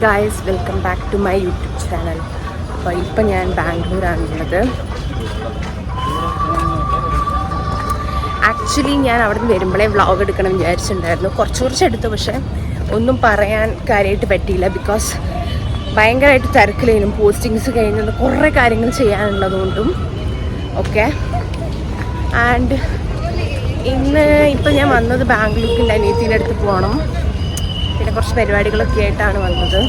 Guys, welcome back to my YouTube channel. അപ്പോൾ ഇപ്പം ഞാൻ ബാംഗ്ലൂരാണുള്ളത്. ആക്ച്വലി ഞാൻ അവിടെ നിന്ന് വരുമ്പോഴേ വ്ളോഗ് എടുക്കണം വിചാരിച്ചിട്ടുണ്ടായിരുന്നു. കുറച്ച് എടുത്തു, പക്ഷേ ഒന്നും പറയാൻ കാര്യമായിട്ട് പറ്റിയില്ല. ബിക്കോസ് ഭയങ്കരമായിട്ട് തിരക്കിലേനും പോസ്റ്റിങ്സ് കഴിഞ്ഞത് കുറേ കാര്യങ്ങൾ ചെയ്യാനുള്ളതുകൊണ്ടും ഓക്കെ. ആൻഡ് ഇപ്പം ഞാൻ വന്നത് ബാംഗ്ലൂരിൻ്റെ അനിയത്തിൻ്റെ അടുത്ത് പോകണം. പിന്നെ കുറച്ച് പരിപാടികളൊക്കെ ആയിട്ടാണ് വന്നത്.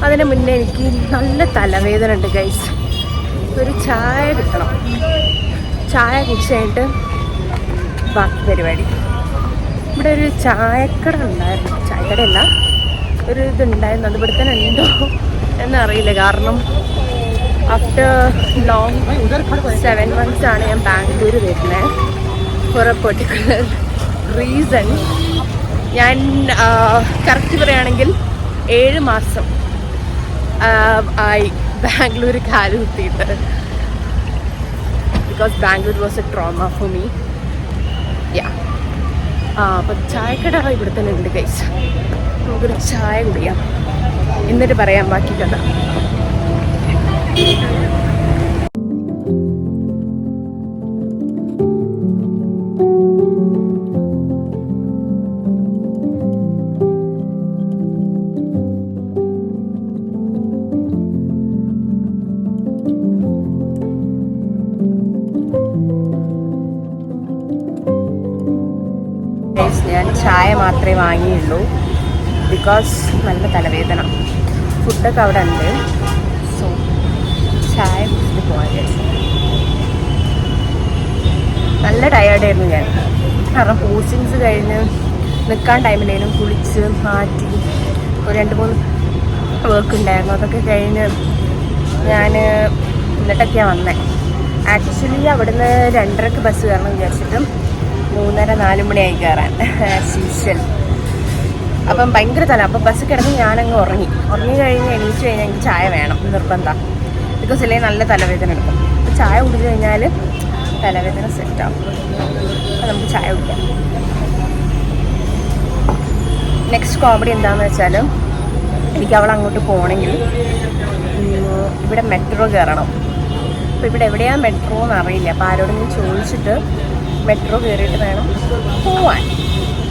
അതിന് മുന്നേ എനിക്ക് നല്ല തലവേദന ഉണ്ട് ഗൈസ്. ഒരു ചായ കിട്ടണം. ചായ കുടിച്ച് കഴിഞ്ഞിട്ട് ബാക്കി പരിപാടി. ഇവിടെ ഒരു ചായക്കട ഉണ്ടായിരുന്നു. ചായക്കടയല്ല, ഒരു ഇതുണ്ടായിരുന്നു. അത് ഇവിടെ തന്നെ ഉണ്ടോ എന്നറിയില്ല. കാരണം ആഫ്റ്റർ ലോങ് 7 months ആണ് ഞാൻ ബാംഗ്ലൂർ വരുന്നത്. For a particular reason. ഞാൻ കറക്റ്റ് പറയുകയാണെങ്കിൽ 7 മാസം ആയി ബാംഗ്ലൂർ കാല് കുത്തിയിട്ട്. Because Bangalore was a trauma for me. Yeah, അപ്പം ചായക്കട ഇവിടെ തന്നെ ഉണ്ട് ഗൈസ്. നമുക്കൊരു ചായ കുടിക്കാം, എന്നിട്ട് പറയാം ബാക്കി കഥ. ഞാൻ ചായ മാത്രമേ വാങ്ങിയുള്ളൂ. ബിക്കോസ് നല്ല തലവേദന. ഫുഡൊക്കെ അവിടെ ഉണ്ട്. സോ ചായ കുടിച്ചിട്ട് പോകാൻ. നല്ല ടയേർഡായിരുന്നു ഞാൻ. കാരണം പോസ്റ്റിങ്സ് കഴിഞ്ഞ് നിൽക്കാൻ ടൈമിലേനും കുളിച്ച് മാറ്റി ഒരു 2-3 വർക്ക് ഉണ്ടായിരുന്നു. അതൊക്കെ കഴിഞ്ഞ് ഞാൻ എന്നിട്ടൊക്കെയാണ് വന്നത്. ആക്ച്വലി അവിടുന്ന് 2:30 ബസ് കയറണം വിചാരിച്ചിട്ടും 3:30-4 മണിയായി കയറാൻ ആസ് യൂഷ്വൽ. അപ്പം ഭയങ്കര അപ്പം ബസ് കിടന്ന് ഞാനങ്ങ് ഉറങ്ങി കഴിഞ്ഞ് എണീറ്റ് കഴിഞ്ഞാൽ എനിക്ക് ചായ വേണം നിർബന്ധം. ബിക്കോസ് അല്ലെങ്കിൽ നല്ല തലവേദന എടുക്കും. അപ്പോൾ ചായ കുടിച്ച് കഴിഞ്ഞാൽ തലവേദന സെറ്റാവും. അപ്പോൾ നമുക്ക് ചായ കുടിക്കാം. നെക്സ്റ്റ് കോമഡി എന്താണെന്ന് വെച്ചാൽ, എനിക്ക് അവൾ അങ്ങോട്ട് പോകണമെങ്കിൽ ഇവിടെ മെട്രോ കയറണം. അപ്പോൾ ഇവിടെ എവിടെയാണ് മെട്രോ എന്നറിയില്ല. അപ്പോൾ ആരോടെങ്കിലും ചോദിച്ചിട്ട് മെട്രോ കയറിയിട്ട് വേണം പോവാൻ.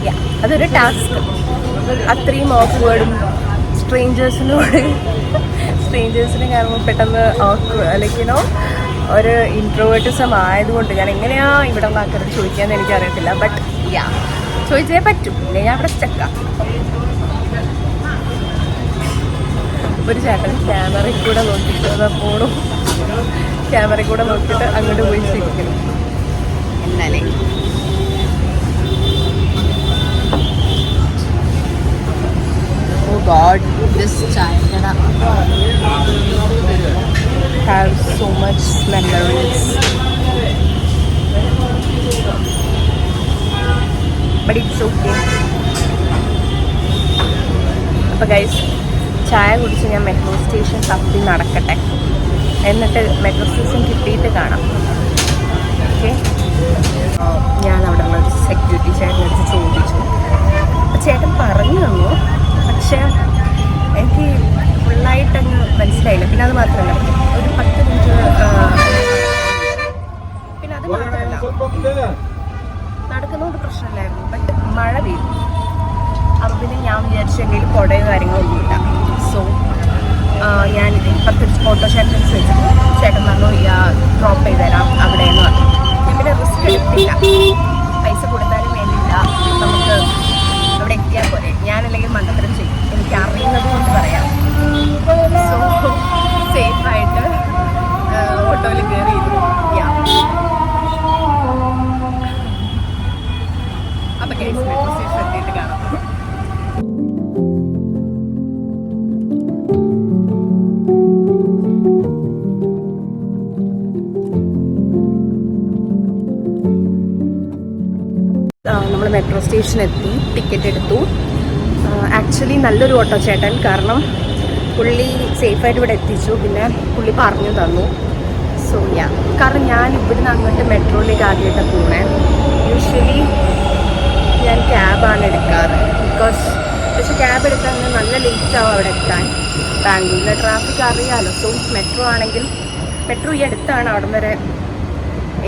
യാ, അതൊരു ടാസ്ക്. അത്രയും ഓക്വേർഡും സ്ട്രേഞ്ചേഴ്സിനെ കാണുമ്പോൾ പെട്ടെന്ന് അല്ലെങ്കിലോ ഒരു ഇൻട്രോവേർട്ടിസം ആയതുകൊണ്ട് ഞാൻ എങ്ങനെയാണ് ഇവിടെ ഉള്ള ആൾക്കാരോട് ചോദിക്കാമെന്ന് എനിക്കറിയത്തില്ല. ബട്ട് യാ, ചോദിച്ചേ പറ്റും. ഇല്ലേ ഞാൻ അവിടെ സ്റ്റക്കാ. ഒരു ചേട്ടൻ ക്യാമറയിൽ കൂടെ നോക്കിയിട്ട് പോണു. ക്യാമറയിൽ കൂടെ നോക്കിയിട്ട് അങ്ങോട്ട് പോയി ചിരിക്കണം. എന്നാലേ oh god, this chayakada has so much memories, but it's okay. അപ്പോൾ ഗൈസ്, ചായ കുടിച്ച് ഞാൻ മെട്രോ സ്റ്റേഷൻ തപ്പി നടക്കട്ടെ. എന്നിട്ട് മെട്രോ സ്റ്റേഷൻ കിട്ടിയിട്ട് കാണാം. ഓക്കെ. ഞാൻ അവിടെ ഉള്ള സെക്യൂരിറ്റി ചേട്ടനടുത്ത് ചോദിച്ചു. ചേട്ടൻ പറഞ്ഞു തന്നു, പക്ഷേ എനിക്ക് ഫുള്ളായിട്ടങ്ങ് മനസ്സിലായില്ല. പിന്നെ അത് മാത്രമല്ല, ഒരു 10 മിനിറ്റ് പിന്നെ അത് മാത്രമല്ല നടക്കുന്നതുകൊണ്ട് പ്രശ്നമില്ലായിരുന്നു. ബട്ട് മഴ പെയ്തു. അപ്പോൾ പിന്നെ ഞാൻ വിചാരിച്ചു എൻ്റെ കയ്യിൽ കുടയോ കാര്യങ്ങളൊന്നുമില്ല. സോ ഞാൻ 10 ഓട്ടോ ചേട്ടൻ വെച്ചിട്ട് ചേട്ടൻ പറഞ്ഞു ഡ്രോപ്പ് ചെയ്ത് തരാം അവിടെ എന്ന് പറഞ്ഞു. ഞാൻ പിന്നെ റിസ്ക് എടുത്തില്ല. പൈസ കൊടുത്താലും വേണ്ടിയില്ല, നമുക്ക് അവിടെ എത്തിയാൽ പോലെ. ഞാനല്ലെങ്കിൽ മണ്ടത്തരം ചെയ്യും, എനിക്ക് അറിയുന്നത് കൊണ്ട് പറയാം. സോ സേഫായിട്ട് ഓട്ടോയിൽ കയറിയിരുന്നു. അപ്പം കേസ് മെട്രോ സ്റ്റേഷൻ എത്തിയിട്ട് കാണാം. നമ്മൾ മെട്രോ സ്റ്റേഷനെത്തി, ടിക്കറ്റ് എടുത്തു. ആക്ച്വലി നല്ലൊരു ഓട്ടോ ചേട്ടൻ, കാരണം പുള്ളി സേഫായിട്ട് ഇവിടെ എത്തിച്ചു. പിന്നെ പുള്ളി പറഞ്ഞു തന്നു. സോ കാരണം ഞാൻ ഇവിടുന്ന് അങ്ങോട്ട് മെട്രോയിലേക്ക് ആദ്യമായിട്ടാണ് പോകണേ. യൂഷ്വലി ഞാൻ ക്യാബാണ് എടുക്കാറ്. ബിക്കോസ് പക്ഷെ ക്യാബ് എടുക്കാൻ നല്ല ലേറ്റ് ലേറ്റ് ആവും അവിടെ എത്താൻ. ബാംഗ്ലൂരിലെ ട്രാഫിക് അറിയാമല്ലോ. സോ മെട്രോ ആണെങ്കിൽ മെട്രോ ഈ അടുത്താണ് അവിടം വരെ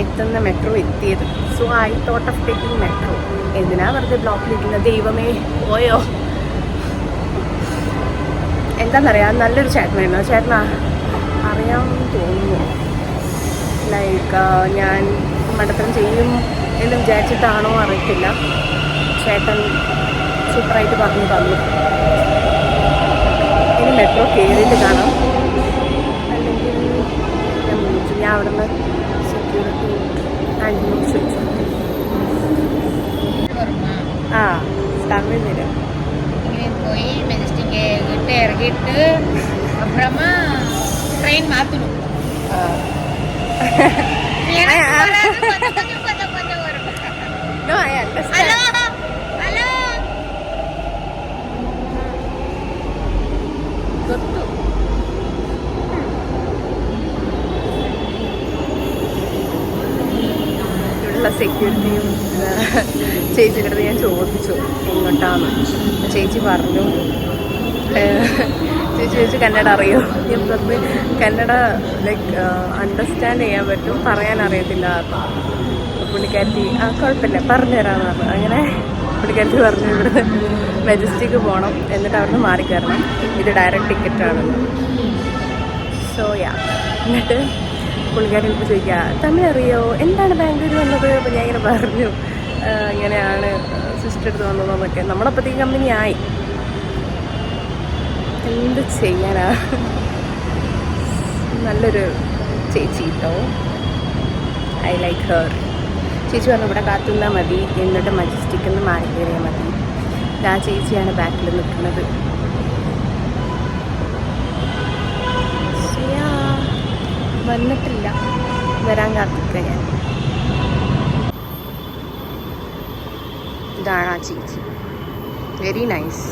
എത്തുന്ന മെട്രോ എത്തിയത്. So I thought of taking metro. എന്തിനാ വെറുതെ ബ്ലോക്കിലിരിക്കുന്നത്? ദൈവമേ പോയോ. എന്താണെന്നറിയാം, നല്ലൊരു ചേട്ടനായിരുന്നു. ആ ചേട്ടനാ അറിയാമെന്ന് തോന്നുന്നു. ലൈക്ക് ഞാൻ മണ്ടത്തരം ചെയ്യും എന്ന് വിചാരിച്ചിട്ടാണോ അറിയത്തില്ല. ചേട്ടൻ സൂപ്പറായിട്ട് പറഞ്ഞു തന്നു. ഇനി മെട്രോ കയറിയിട്ട് കാണാം. അല്ലെങ്കിൽ ഞാൻ അവിടെ നിന്ന് സെക്യൂരിറ്റി ആൻറ്റിനോട് ചോദിച്ചു. തമിഴില് போய் மெஜஸ்டிக் கிட்ட இறங்கிட்டு அப்புறமா ட்ரெயின் மாற்றணும். கொஞ்சம் வரும். No, I understand. ഹലോ ಗೊತ್ತು. ഇവിടെയുള്ള സെക്യൂരിറ്റിയും ചേച്ചിയുടെ ഞാൻ ചോദിച്ചു എങ്ങോട്ടാന്ന്. ചേച്ചി പറഞ്ഞു, ചേച്ചി ചോദിച്ചു കന്നഡ അറിയോ? ഞാൻ പറഞ്ഞു കന്നഡ ലൈക്ക് അണ്ടർസ്റ്റാൻഡ് ചെയ്യാൻ പറ്റും, പറയാൻ അറിയത്തില്ല. പുള്ളിക്കാരത്തി കുഴപ്പമില്ല പറഞ്ഞു തരാമെന്ന് പറഞ്ഞു. അങ്ങനെ പുള്ളിക്കാരത്തി പറഞ്ഞു ഇവിടെ മെജസ്റ്റിക്ക് പോകണം, എന്നിട്ട് അവിടെ നിന്ന് മാറിക്കയറണം, ഇത് ഡയറക്റ്റ് ടിക്കറ്റാണെന്ന്. സോ യാ, എന്നിട്ട് പുള്ളിക്കാരൻ എനിക്ക് ചോദിക്കുക തമിഴ് അറിയോ, എന്താണ് ബാംഗ്ലൂർ വന്നത്? അപ്പോൾ ഞാൻ ഇങ്ങനെ പറഞ്ഞു ഇങ്ങനെയാണ് സിസ്റ്റർ എടുത്ത് വന്നതെന്നൊക്കെ. നമ്മളപ്പോഴത്തേക്ക് കമ്പനി ആയി. എന്ത് ചെയ്യാനാ, നല്ലൊരു ചേച്ചി കേട്ടോ. I like her. ചേച്ചി പറഞ്ഞു ഇവിടെ കാത്തുനിന്നാൽ മതി, എന്നിട്ട് മജസ്റ്റിക്കിൽ നിന്ന് മാറി കയറിയാൽ മതി. ആ ചേച്ചിയാണ് ബാക്കിൽ നിൽക്കുന്നത്. വന്നിട്ടില്ല, വരാൻ കാത്തിക്ക ഞാൻ. ഇതാണ് ആ ചേച്ചി, വെരി നൈസ്.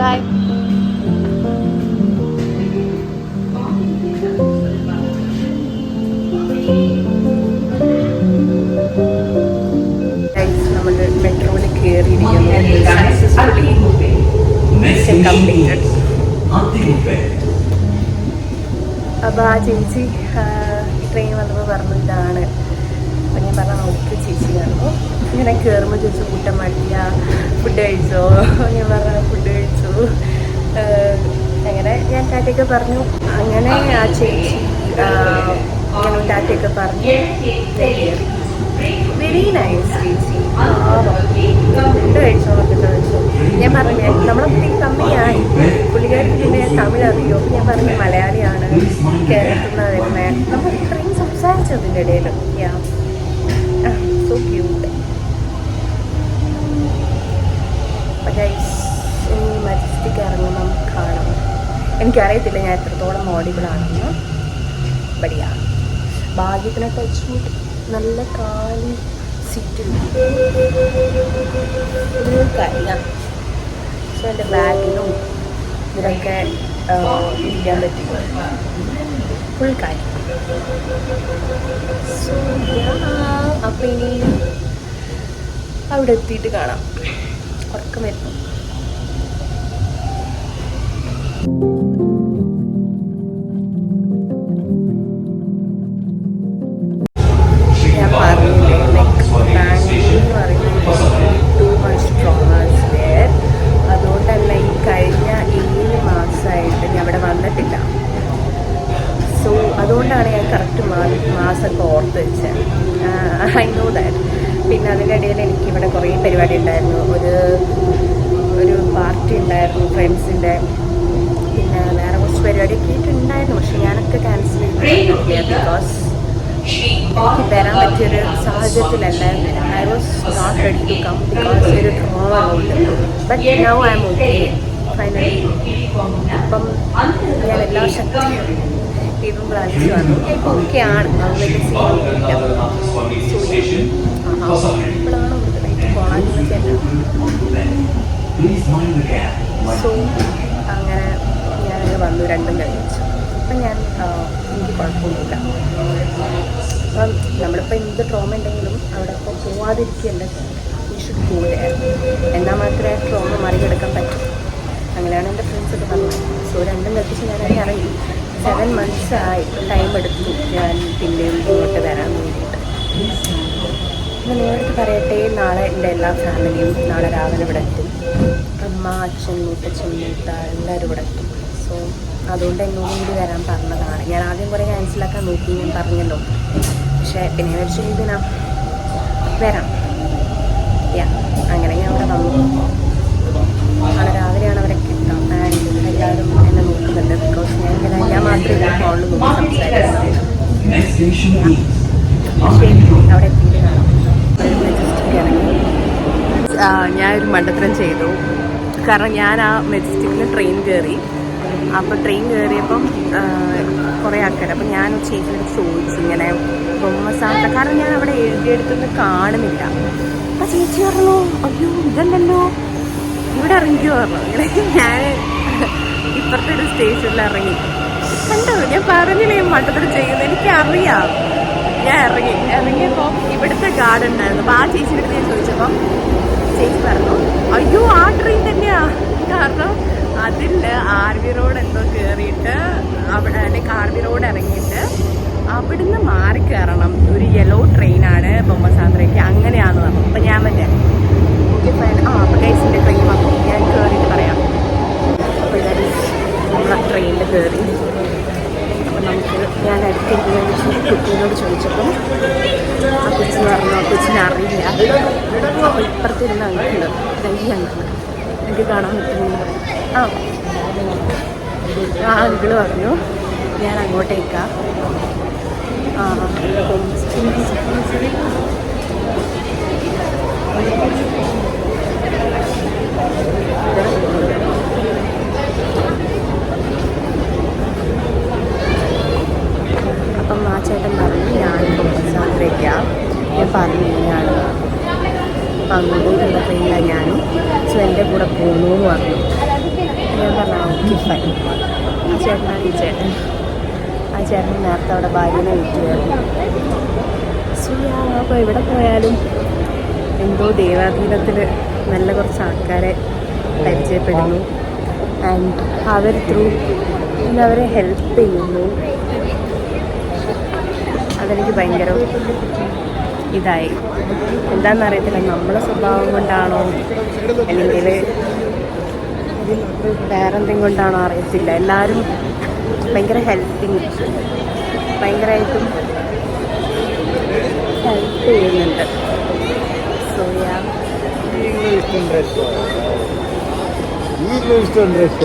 ബൈ. നമ്മൾ മെട്രോയിൽ കയറിയിരിക്കുന്നു. Successfully completed. അപ്പോൾ ആ ചേച്ചി ട്രെയിൻ വന്നപ്പോൾ പറഞ്ഞു ഇതാണ്. അപ്പോൾ ഞാൻ പറഞ്ഞു ഓക്കെ ചേച്ചി കാണുമ്പോൾ ഇങ്ങനെ കയറുമ്പോൾ ചോദിച്ചു കൂട്ടം മടിയ ഫുഡ് കഴിച്ചോ? ഞാൻ പറഞ്ഞു ഫുഡ് കഴിച്ചു. അങ്ങനെ ഞാൻ ടാറ്റയൊക്കെ പറഞ്ഞു. അങ്ങനെ ആ ചേച്ചി ഇങ്ങനെ ടാറ്റയൊക്കെ പറഞ്ഞു. വെരി നൈസ് ചേച്ചി. ഫുഡ് കഴിച്ചോ എന്നൊക്കെ ചോദിച്ചു. ഞാൻ പറഞ്ഞു നമ്മളപ്പോഴത്തേക്ക് കമ്മിയായി. പുള്ളിക്കാരി പിന്നെ തമിഴ് അറിയോ? ഞാൻ പറഞ്ഞു മലയാളിയാണ്, കേരളത്തിൽ നിന്ന് വരുന്നത്. നമ്മൾ ഇത്രയും സംസാരിച്ചതിൻ്റെ ഇടയിൽ. യാ, സോ ക്യൂട്ട്. ഗൈസ്, ഇനി മജസ്റ്റിക് ഇറങ്ങുമ്പം കാണാം. എനിക്കറിയത്തില്ല ഞാൻ എത്രത്തോളം ഓഡിബിളാണെന്ന്. ബടിയാ ഭാഗ്യത്തിന് ടച്ച് വുഡ് നല്ല കാലി സീറ്റിൽ ഒരു കാര്യം. സോ എൻ്റെ ബാഗിലും ഇതൊക്കെ ഇരിക്കാൻ പറ്റും. ഫുൾ കാര്യം. സോ അപ്പം ഇനി അവിടെ എത്തിയിട്ട് കാണാം. ഉറക്കം വരുന്നു. ഞാൻ പറഞ്ഞില്ലേ ലൈക്ക് ബാംഗ്ലൂർ എന്ന് പറയുന്നത് ടു മച്ച് ട്രോമാസ് വേർ. അതുകൊണ്ട് തന്നെ ഈ കഴിഞ്ഞ 7 മാസമായിട്ട് ഞാൻ അവിടെ വന്നിട്ടില്ല. സോ അതുകൊണ്ടാണ് ഞാൻ കറക്റ്റ് മാസമൊക്കെ ഓർത്ത് വെച്ചത്. I know that. പിന്നെ അതിൻ്റെ ഇടയിൽ എനിക്കിവിടെ കുറേ പരിപാടി ഉണ്ടായിരുന്നു. ഒരു പാർട്ടി ഉണ്ടായിരുന്നു ഫ്രണ്ട്സിൻ്റെ. പിന്നെ വേറെ കുറച്ച് പരിപാടിയൊക്കെ ആയിട്ടുണ്ടായിരുന്നു. പക്ഷെ ഞാനൊക്കെ ക്യാൻസൽ ചെയ്തു. ബിക്കോസ് എനിക്ക് വരാൻ പറ്റിയൊരു സാഹചര്യത്തിലല്ലായിരുന്നു. I was not ready to come because ഒരു ട്രോമ ഉണ്ട്. But now I'm okay finally. അപ്പം ഞാൻ എല്ലാ ശക്തിയും ഇതും പ്രാർത്ഥിച്ചു വന്നു. ഇപ്പോൾ ഓക്കെ ആണ്. അത് വലിയ സീനില്ല. ഇപ്പോഴാണ് കൂടുതലായിട്ട് പോകാനുള്ള ചേട്ടൻ. സോ അങ്ങനെ ഞാനങ്ങ് വന്നു. രണ്ടും കഴിച്ചു. ഇപ്പം ഞാൻ എനിക്ക് കുഴപ്പമൊന്നുമില്ല. അപ്പം നമ്മളിപ്പോൾ എന്ത് ട്രോമ ഉണ്ടെങ്കിലും അവിടെ ഇപ്പോൾ പോവാതിരിക്കുകയല്ല, ഈ ഷുഡ് ഗോ ദെയർ. എന്നാൽ മാത്രമേ ട്രോമ മറികടക്കാൻ പറ്റും. അങ്ങനെയാണ് എൻ്റെ ഫ്രണ്ട്സൊക്കെ പറഞ്ഞത്. സോ രണ്ടും കൽപ്പിച്ച് ഞാനതിന് ഇറങ്ങി. 7 months ആയി, ടൈം എടുത്തു ഞാൻ പിന്നെയും ഇങ്ങോട്ട് വരാൻ വേണ്ടിയിട്ട്. ഞാൻ നേരത്തെ പറയട്ടെ, നാളെ എൻ്റെ എല്ലാ ഫാമിലിയും നാളെ രാവിലെ ഇവിടെ എത്തും. അമ്മ, അച്ഛൻ, മുത്തച്ഛൻ, മൂത്ത എല്ലാവരും ഇവിടെ എത്തും. സോ അതുകൊണ്ട് എന്നോട് കൂടി വരാൻ പറഞ്ഞതാണ്. ഞാൻ ആദ്യം കുറേ ക്യാൻസലാക്കാൻ നോക്കി, ഞാൻ പറഞ്ഞല്ലോ. പക്ഷേ പിന്നെ വെച്ച് ഇതിനാ വരാം. അങ്ങനെ ഞാൻ അവിടെ വന്നു. നാളെ രാവിലെയാണ് അവരൊക്കെ എത്താം. ആൻഡ് എല്ലാവരും എന്നെ നോക്കുന്നുണ്ട്. ബിക്കോസ് ഞാൻ മാത്രമേ ഫോണിൽ നോക്കി സംസാരിക്കുന്നത്. അവിടെ എത്തിയിട്ട് കാണാം. ഞാനൊരു മണ്ടത്തരം ചെയ്തു. കാരണം ഞാൻ ആ മെജസ്റ്റിക്കിൽ ട്രെയിൻ കയറി. അപ്പോൾ ട്രെയിൻ കയറിയപ്പം കുറേ ആൾക്കാർ. അപ്പം ഞാൻ ചേച്ചിയോട് ചോദിച്ചു ഇങ്ങനെ ബൊമ്മസാന്ത, കാരണം ഞാൻ അവിടെ എഴുതിയെടുത്തൊന്നും കാണുന്നില്ല. അപ്പം ചേച്ചി പറഞ്ഞു, അയ്യോ ഇതല്ലല്ലോ, ഇവിടെ ഇറങ്ങിയോ പറഞ്ഞു. അങ്ങനെ ഞാൻ ഇപ്പുറത്തെ ഒരു സ്റ്റേഷനിൽ ഇറങ്ങി. കണ്ടോ, ഞാൻ പറഞ്ഞില്ലേ മണ്ടത്തരം ചെയ്യുന്നത്, എനിക്കറിയാം. ഞാൻ ഇറങ്ങിയപ്പോൾ ഇവിടുത്തെ ഗാർഡൻ ഉണ്ടായിരുന്നു. അപ്പോൾ ആ ചേച്ചിയുടെ അടുത്ത് ഞാൻ ചോദിച്ചപ്പം ചേച്ചി പറഞ്ഞു, അയ്യോ ആ ട്രെയിൻ തന്നെയാ. കാരണം അതിൽ RV റോഡ് എന്തോ കയറിയിട്ട് അവിടെ, അല്ലെങ്കിൽ RV റോഡ് ഇറങ്ങിയിട്ട് അവിടുന്ന് മാറി കയറണം. ഒരു യെല്ലോ ട്രെയിനാണ് ബൊമ്മസാന്ദ്രയ്ക്ക്, അങ്ങനെയാണെന്ന് പറഞ്ഞു. അപ്പം ഞാൻ മറ്റേ ഓക്കെ ഫൈൻ, അപ്പോൾ ഗൈസിൻ്റെ ട്രെയിൻ വന്നു, ഞാൻ കയറിയിട്ട് പറയാം. അപ്പോൾ നമ്മൾ ട്രെയിനിൽ കയറി. അപ്പം നമുക്ക് ഞാൻ അടുത്തിരിക്കുന്ന കുട്ടീനോട് ചോദിച്ചപ്പം ആ കൊച്ചിന് പറഞ്ഞു, ആ കൊച്ചിനെ അറിയില്ല. അപ്പോൾ ഇപ്പുറത്തിരുന്ന അങ്കിള്, ഈ അങ്കിള് എനിക്ക് കാണാൻ പറ്റുന്നു. ആ അങ്കിള് പറഞ്ഞു ഞാൻ അങ്ങോട്ടേക്കാ. അപ്പം ആ ചേട്ടൻ പറഞ്ഞു ഞാൻ ബൊമ്മസാന്ദ്രയ്ക്കാ. ഞാൻ പറഞ്ഞു ഞാനും. അപ്പം അങ്ങോട്ടുള്ള ട്രെയിനിലാണ് ഞാനും. സോ എൻ്റെ കൂടെ പോകുന്നു എന്ന് പറഞ്ഞു. ഞാൻ പറഞ്ഞു ഓക്കെ ഫൈൻ. ആ ചേട്ടനാണ് ഈ ചേട്ടൻ. ആ ചേട്ടൻ നേരത്തെ അവിടെ ഭാര്യനെ വീട്ടിലായിരുന്നു. സോ അപ്പോൾ എവിടെ പോയാലും എന്തോ ദൈവാധീനത്തിൽ നല്ല കുറച്ച് ആൾക്കാരെ പരിചയപ്പെടുന്നു. ആൻഡ് അവർ അവരെ ഹെൽപ്പ് ചെയ്യുന്നു. അതെനിക്ക് ഭയങ്കര ഇതായി. എന്താണെന്നറിയത്തില്ല, നമ്മളെ സ്വഭാവം കൊണ്ടാണോ അല്ലെങ്കിൽ വേറെന്തെങ്കിലും കൊണ്ടാണോ അറിയത്തില്ല. എല്ലാവരും ഭയങ്കര ഹെൽപ്പിങ്, ഭയങ്കരമായിട്ടും ഹെൽപ്പ് ചെയ്യുന്നുണ്ട്. So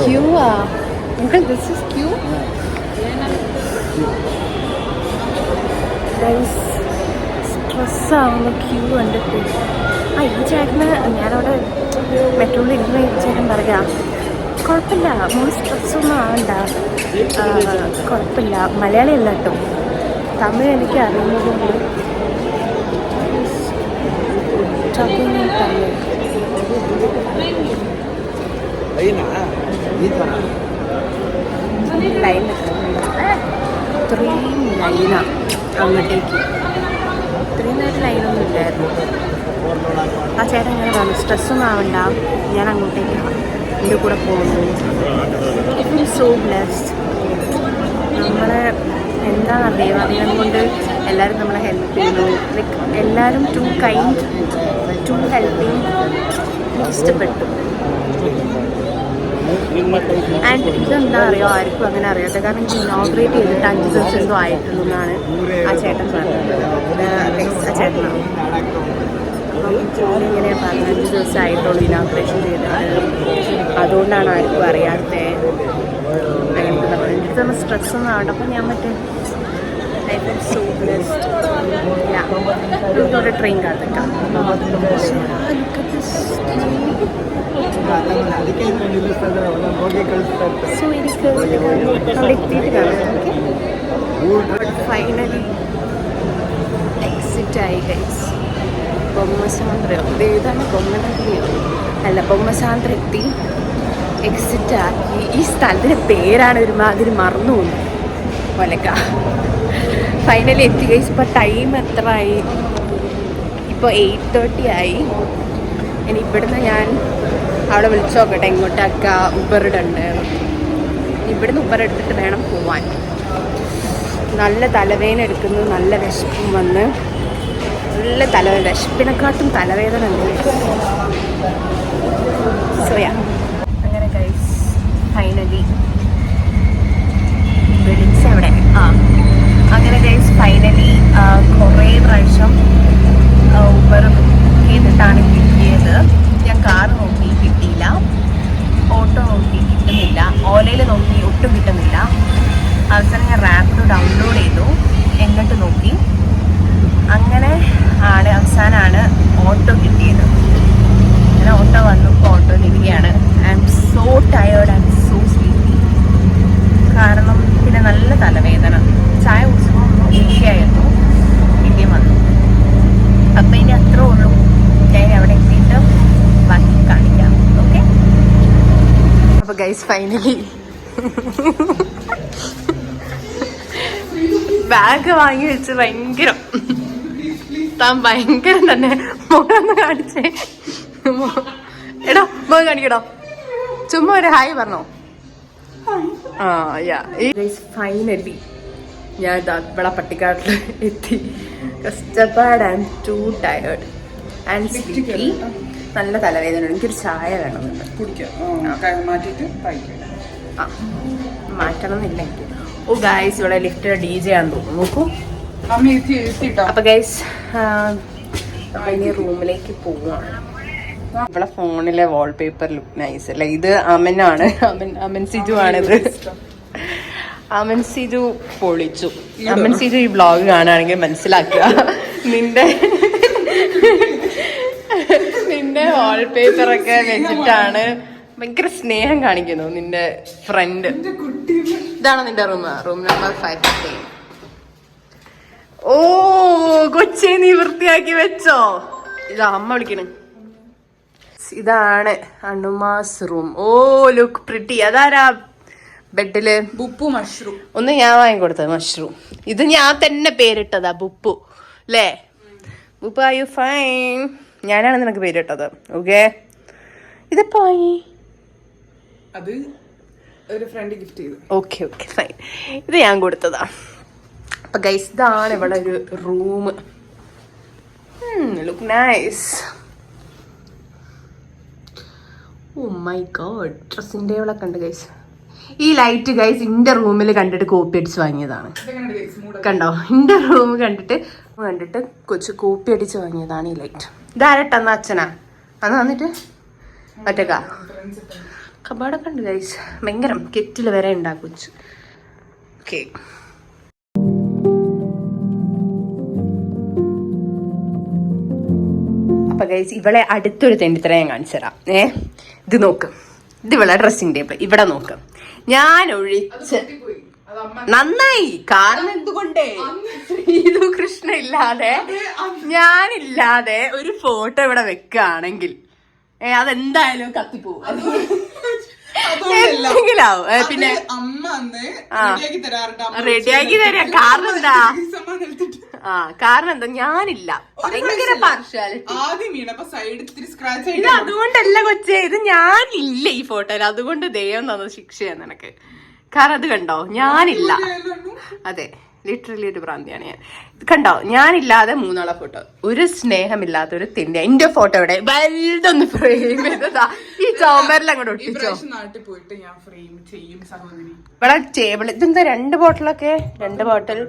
queue this is queue. സ്ട്രെസ്സാവുന്ന ക്യൂ കണ്ടിട്ട്. ഈ ചേട്ടന് ഞാനവിടെ മെട്രോയിൽ ഇരുന്ന ഈ ചേട്ടൻ പറയാം, കുഴപ്പമില്ല മോള് സ്ട്രെസ്സൊന്നും ആവണ്ട, കുഴപ്പമില്ല. മലയാളിയല്ല കേട്ടോ, തമിഴ് എനിക്ക് അറിയുന്നതുകൊണ്ട് തമിഴ്. ലൈൻ ഇത്രയും ലൈനാണ് അങ്ങോട്ടേക്ക്. ഇത്രയും നേരം ലൈനൊന്നും ഇല്ലായിരുന്നു. ആ ചേട്ടൻ ഇങ്ങനെ പറഞ്ഞു സ്ട്രെസ്സൊന്നും ആവണ്ട, ഞാൻ അങ്ങോട്ടേക്കാണ്, എൻ്റെ കൂടെ പോകുന്നു. It feel so blessed. നമ്മളെ എന്താണ് ദൈവാധീനം കൊണ്ട് എല്ലാവരും നമ്മളെ ഹെൽപ്പ് ചെയ്യുന്നു. ലൈക്ക് എല്ലാവരും ടു കൈൻഡ്, ടു ഹെൽപ്പിങ്. ഇഷ്ടപ്പെട്ടു. ആൻഡ് ഇതെന്താ അറിയോ, ആർക്കും അങ്ങനെ അറിയാത്ത. കാരണം എനിക്ക് ഇനോഗ്രേറ്റ് ചെയ്തിട്ട് 5 ദിവസം എന്തോ ആയിട്ടുള്ളൂ എന്നാണ് ആ ചേട്ടൻ പറഞ്ഞത്. ആ ചേട്ടനാണ് ഇങ്ങനെ പറഞ്ഞ 5 ദിവസം ആയിട്ടുള്ളൂ ഇനോഗ്രേഷൻ ചെയ്തിട്ട്. അതുകൊണ്ടാണ് ആർക്കും അറിയാത്ത അങ്ങനത്തെ പറഞ്ഞത്. എനിക്ക് തന്നെ സ്ട്രെസ്സൊന്നും ആവണ്ട. അപ്പം ഞാൻ മറ്റേ സോ ബ്ലെസ്ഡ്. ഇവിടെ ട്രെയിൻ കാത്തിട്ടാം. സോ എനിക്ക് അവിടെ എത്തിയിട്ട് കാണാം. ഫൈനലി എക്സിറ്റ് ആയി ഗൈസ്. ബൊമ്മസാന്ദ്രം ഇതാണ്, ബൊമ്മനഗിരിയോ അല്ല, ബൊമ്മസാന്ദ്രം എത്തി, എക്സിറ്റ് ആക്കി. ഈ സ്ഥലത്തിൻ്റെ പേരാണ് ഒരുമാതിരി മറന്നു പോകുന്നത്. ഒലക്ക ഫൈനലി എത്തി ഗൈസ്. ഇപ്പോൾ ടൈം എത്ര ആയി? ഇപ്പോൾ 8:30 ആയി. ഇനി ഇവിടുന്ന് ഞാൻ അവിടെ വിളിച്ചു നോക്കട്ടെ എങ്ങോട്ടാക്കുക. ഉബർ ഇടണ്ട്. ഇവിടുന്ന് ഉബർ എടുത്തിട്ട് വേണം പോവാൻ. നല്ല തലവേദന എടുക്കുന്നു, നല്ല വിശപ്പും വന്ന്, നല്ല തലവേദന, വിശപ്പിനെക്കാട്ടും തലവേദന ഉണ്ട്. സോയാ അങ്ങനെ ഗൈസ് ഫൈനലി വിളിച്ചവിടെ അങ്ങനെ ഗൈസ് ഫൈനലി കുറേ പ്രാവശ്യം ഉബർ ചെയ്തിട്ടാണ് കിട്ടിയത്. ഞാൻ കാർ നോക്കി കിട്ടിയില്ല, ഓട്ടോ നോക്കി കിട്ടുന്നില്ല, ഓലയിൽ നോക്കി ഒട്ടും കിട്ടുന്നില്ല. അവസാനം ഞാൻ റാപ്പിഡോ ഡൗൺലോഡ് ചെയ്തു, എന്നിട്ട് നോക്കി. അങ്ങനെ ആണ് അവസാനമാണ് ഓട്ടോ കിട്ടിയത്. അങ്ങനെ ഓട്ടോ വന്നു, ഓട്ടോയിലിരിക്കുകയാണ്. I am so tired, I am so sleepy. കാരണം പിന്നെ നല്ല തലവേദന. ചായ കുടിച്ചപ്പോൾ ഇരിക്കുകയായിരുന്നു, പിന്നെയും വന്നു. അപ്പം ഇനി അത്രേ ഉള്ളൂ. ഞാൻ അവിടെ എത്തിയിട്ട് ബാക്കി കാണിക്കാം. ഓക്കെ. അപ്പോൾ ഗൈസ് ഫൈനലി ബാഗ് വാങ്ങി വെച്ച് ഭയങ്കരം താൻ ഭയങ്കരം തന്നെ. മുഖമൊന്ന് കാണിച്ചേ. എടോ മുഖം കാണിക്കടോ. ചുമ്മാ ഒരു ഹായ് പറഞ്ഞോ. ഫൈനലി ഞാൻ ഇവിടെ പട്ടിക്കാട്ടിൽ എത്തി. കഷ്ടപ്പാട്. I am too tired and sleepy. നല്ല തലവേദന. എനിക്കൊരു ചായ വേണമെന്നുണ്ട്. മാറ്റണം എന്നില്ല എനിക്ക്. ഓ ഗൈസ് ഇവിടെ ലിഫ്റ്റ് DJ ആണെന്ന് തോന്നുന്നു. നോക്കൂ. അപ്പൊ ഗൈസ് ഇനി റൂമിലേക്ക് പോവാണ്. ഇവിടെ ഫോണിലെ വാൾപേപ്പർ ലുക്ക് നൈസ് അല്ലേ? ഇത് അമനാണ്, അമൻ സിജു ആണിത്. അമൻ സിജു പൊളിച്ചു. അമൻ സിജു ഈ വ്ളോഗ് കാണുകയാണെങ്കിൽ മനസ്സിലാക്കുക, നിന്റെ വാൾപേപ്പറൊക്കെ വെച്ചിട്ടാണ് ഭയങ്കര സ്നേഹം കാണിക്കുന്നു നിന്റെ ഫ്രണ്ട്. ഇതാണോ നിന്റെ റൂം നമ്പർ 515. ഓ കൊച്ചേ, നീ വൃത്തിയാക്കി വെച്ചോ? ഇതാ അമ്മ വിളിക്കണേ. ഇതാണ് അണുമാസ് റൂം. ഓ ലുക്ക് പ്രിട്ടി. അതാരാ ബെഡില്? ബുപ്പു മഷ്റൂം. ഒന്ന് ഞാൻ വാങ്ങിക്കൊടുത്തത് മഷ്റൂം. ഇത് ഞാൻ തന്നെ പേരിട്ടതാ, ബുപ്പു അല്ലേ? ബുപ്പു ആർ യു ഫൈൻ? ഞാനാണ് നിനക്ക് പേരിട്ടത്. ഓക്കെ. ഇതെപ്പോ വാങ്ങി? അത് ഒരു ഫ്രണ്ട് ഗിഫ്റ്റ് ചെയ്തു. Okay okay fine. ഇത് ഞാൻ കൊടുത്തതാ. അപ്പൊ ഗൈസ് ഇതാണ് ഇവിടെ ഒരു room. Look nice. Oh my god. ഡ്രസ്സിൻ്റെ ഇവിടെ കണ്ട് ഗൈസ്. ഈ ലൈറ്റ് ഗൈസ് ഇന്റെ റൂമിൽ കണ്ടിട്ട് കോപ്പി അടിച്ച് വാങ്ങിയതാണ്. കണ്ടോ? ഇന്റെ റൂം കണ്ടിട്ട് കൊച്ചു കോപ്പി അടിച്ച് വാങ്ങിയതാണ് ഈ ലൈറ്റ്. ഇതാരട്ടെന്നാ? അച്ഛനാ അന്ന് വന്നിട്ട് ഒറ്റക്കാ. കബാടൊക്കെ ഉണ്ട് ഗൈസ്. ഭയങ്കരം കെറ്റിൽ വരെ ഉണ്ടാക്കും. ഓക്കെ. അപ്പൊ ഗൈസ് ഇവളെ അടുത്തൊരു തെണ്ടിത്തരം ഞാൻ കാണിച്ചു തരാം. ഇത് നോക്ക്. ഇത് ഇവളെ ഡ്രസ്സിംഗ് ടേബിൾ. ഇവിടെ നോക്ക്. ഞാൻ ഒഴിച്ച് നന്നായി. കാരണം എന്തുകൊണ്ടേ ശ്രീതു കൃഷ്ണ ഇല്ലാതെ ഞാനില്ലാതെ ഒരു ഫോട്ടോ ഇവിടെ വെക്കുകയാണെങ്കിൽ അതെന്തായാലും കത്തിപ്പോവും. എന്തെങ്കിലാവും. പിന്നെ റെഡിയാക്കി തരാം. കാരണം എന്താ? കാരണം എന്താ? ഞാനില്ല. ഭയങ്കര പാർഷ്യാലിറ്റി. ഇത് അതുകൊണ്ടല്ല കൊച്ചേ, ഇത് ഞാനില്ല ഈ ഫോട്ടോയിൽ. അതുകൊണ്ട് ദൈവം തന്ന ശിക്ഷയാണ് നിനക്ക്. കാരണം അത് കണ്ടോ, ഞാനില്ല. അതെ, ലിറ്ററലി ഒരു ഭ്രാന്തിയാണ് ഞാൻ. കണ്ടോ, ഞാനില്ലാതെ മൂന്നാളെ ഫോട്ടോ. ഒരു സ്നേഹമില്ലാത്ത ഒരു തിന്റെ. എന്റെ ഫോട്ടോ ഇവിടെ വലുതൊന്ന് ഫ്രെയിം ചെയ്തതാ ഈ ചോമ്പറിൽ അങ്ങോട്ട് ഒട്ടിച്ചോ. ഇവിടെ ടേബിൾ. ഇതെന്താ 2 ബോട്ടിലൊക്കെ? 2 ബോട്ടിൽ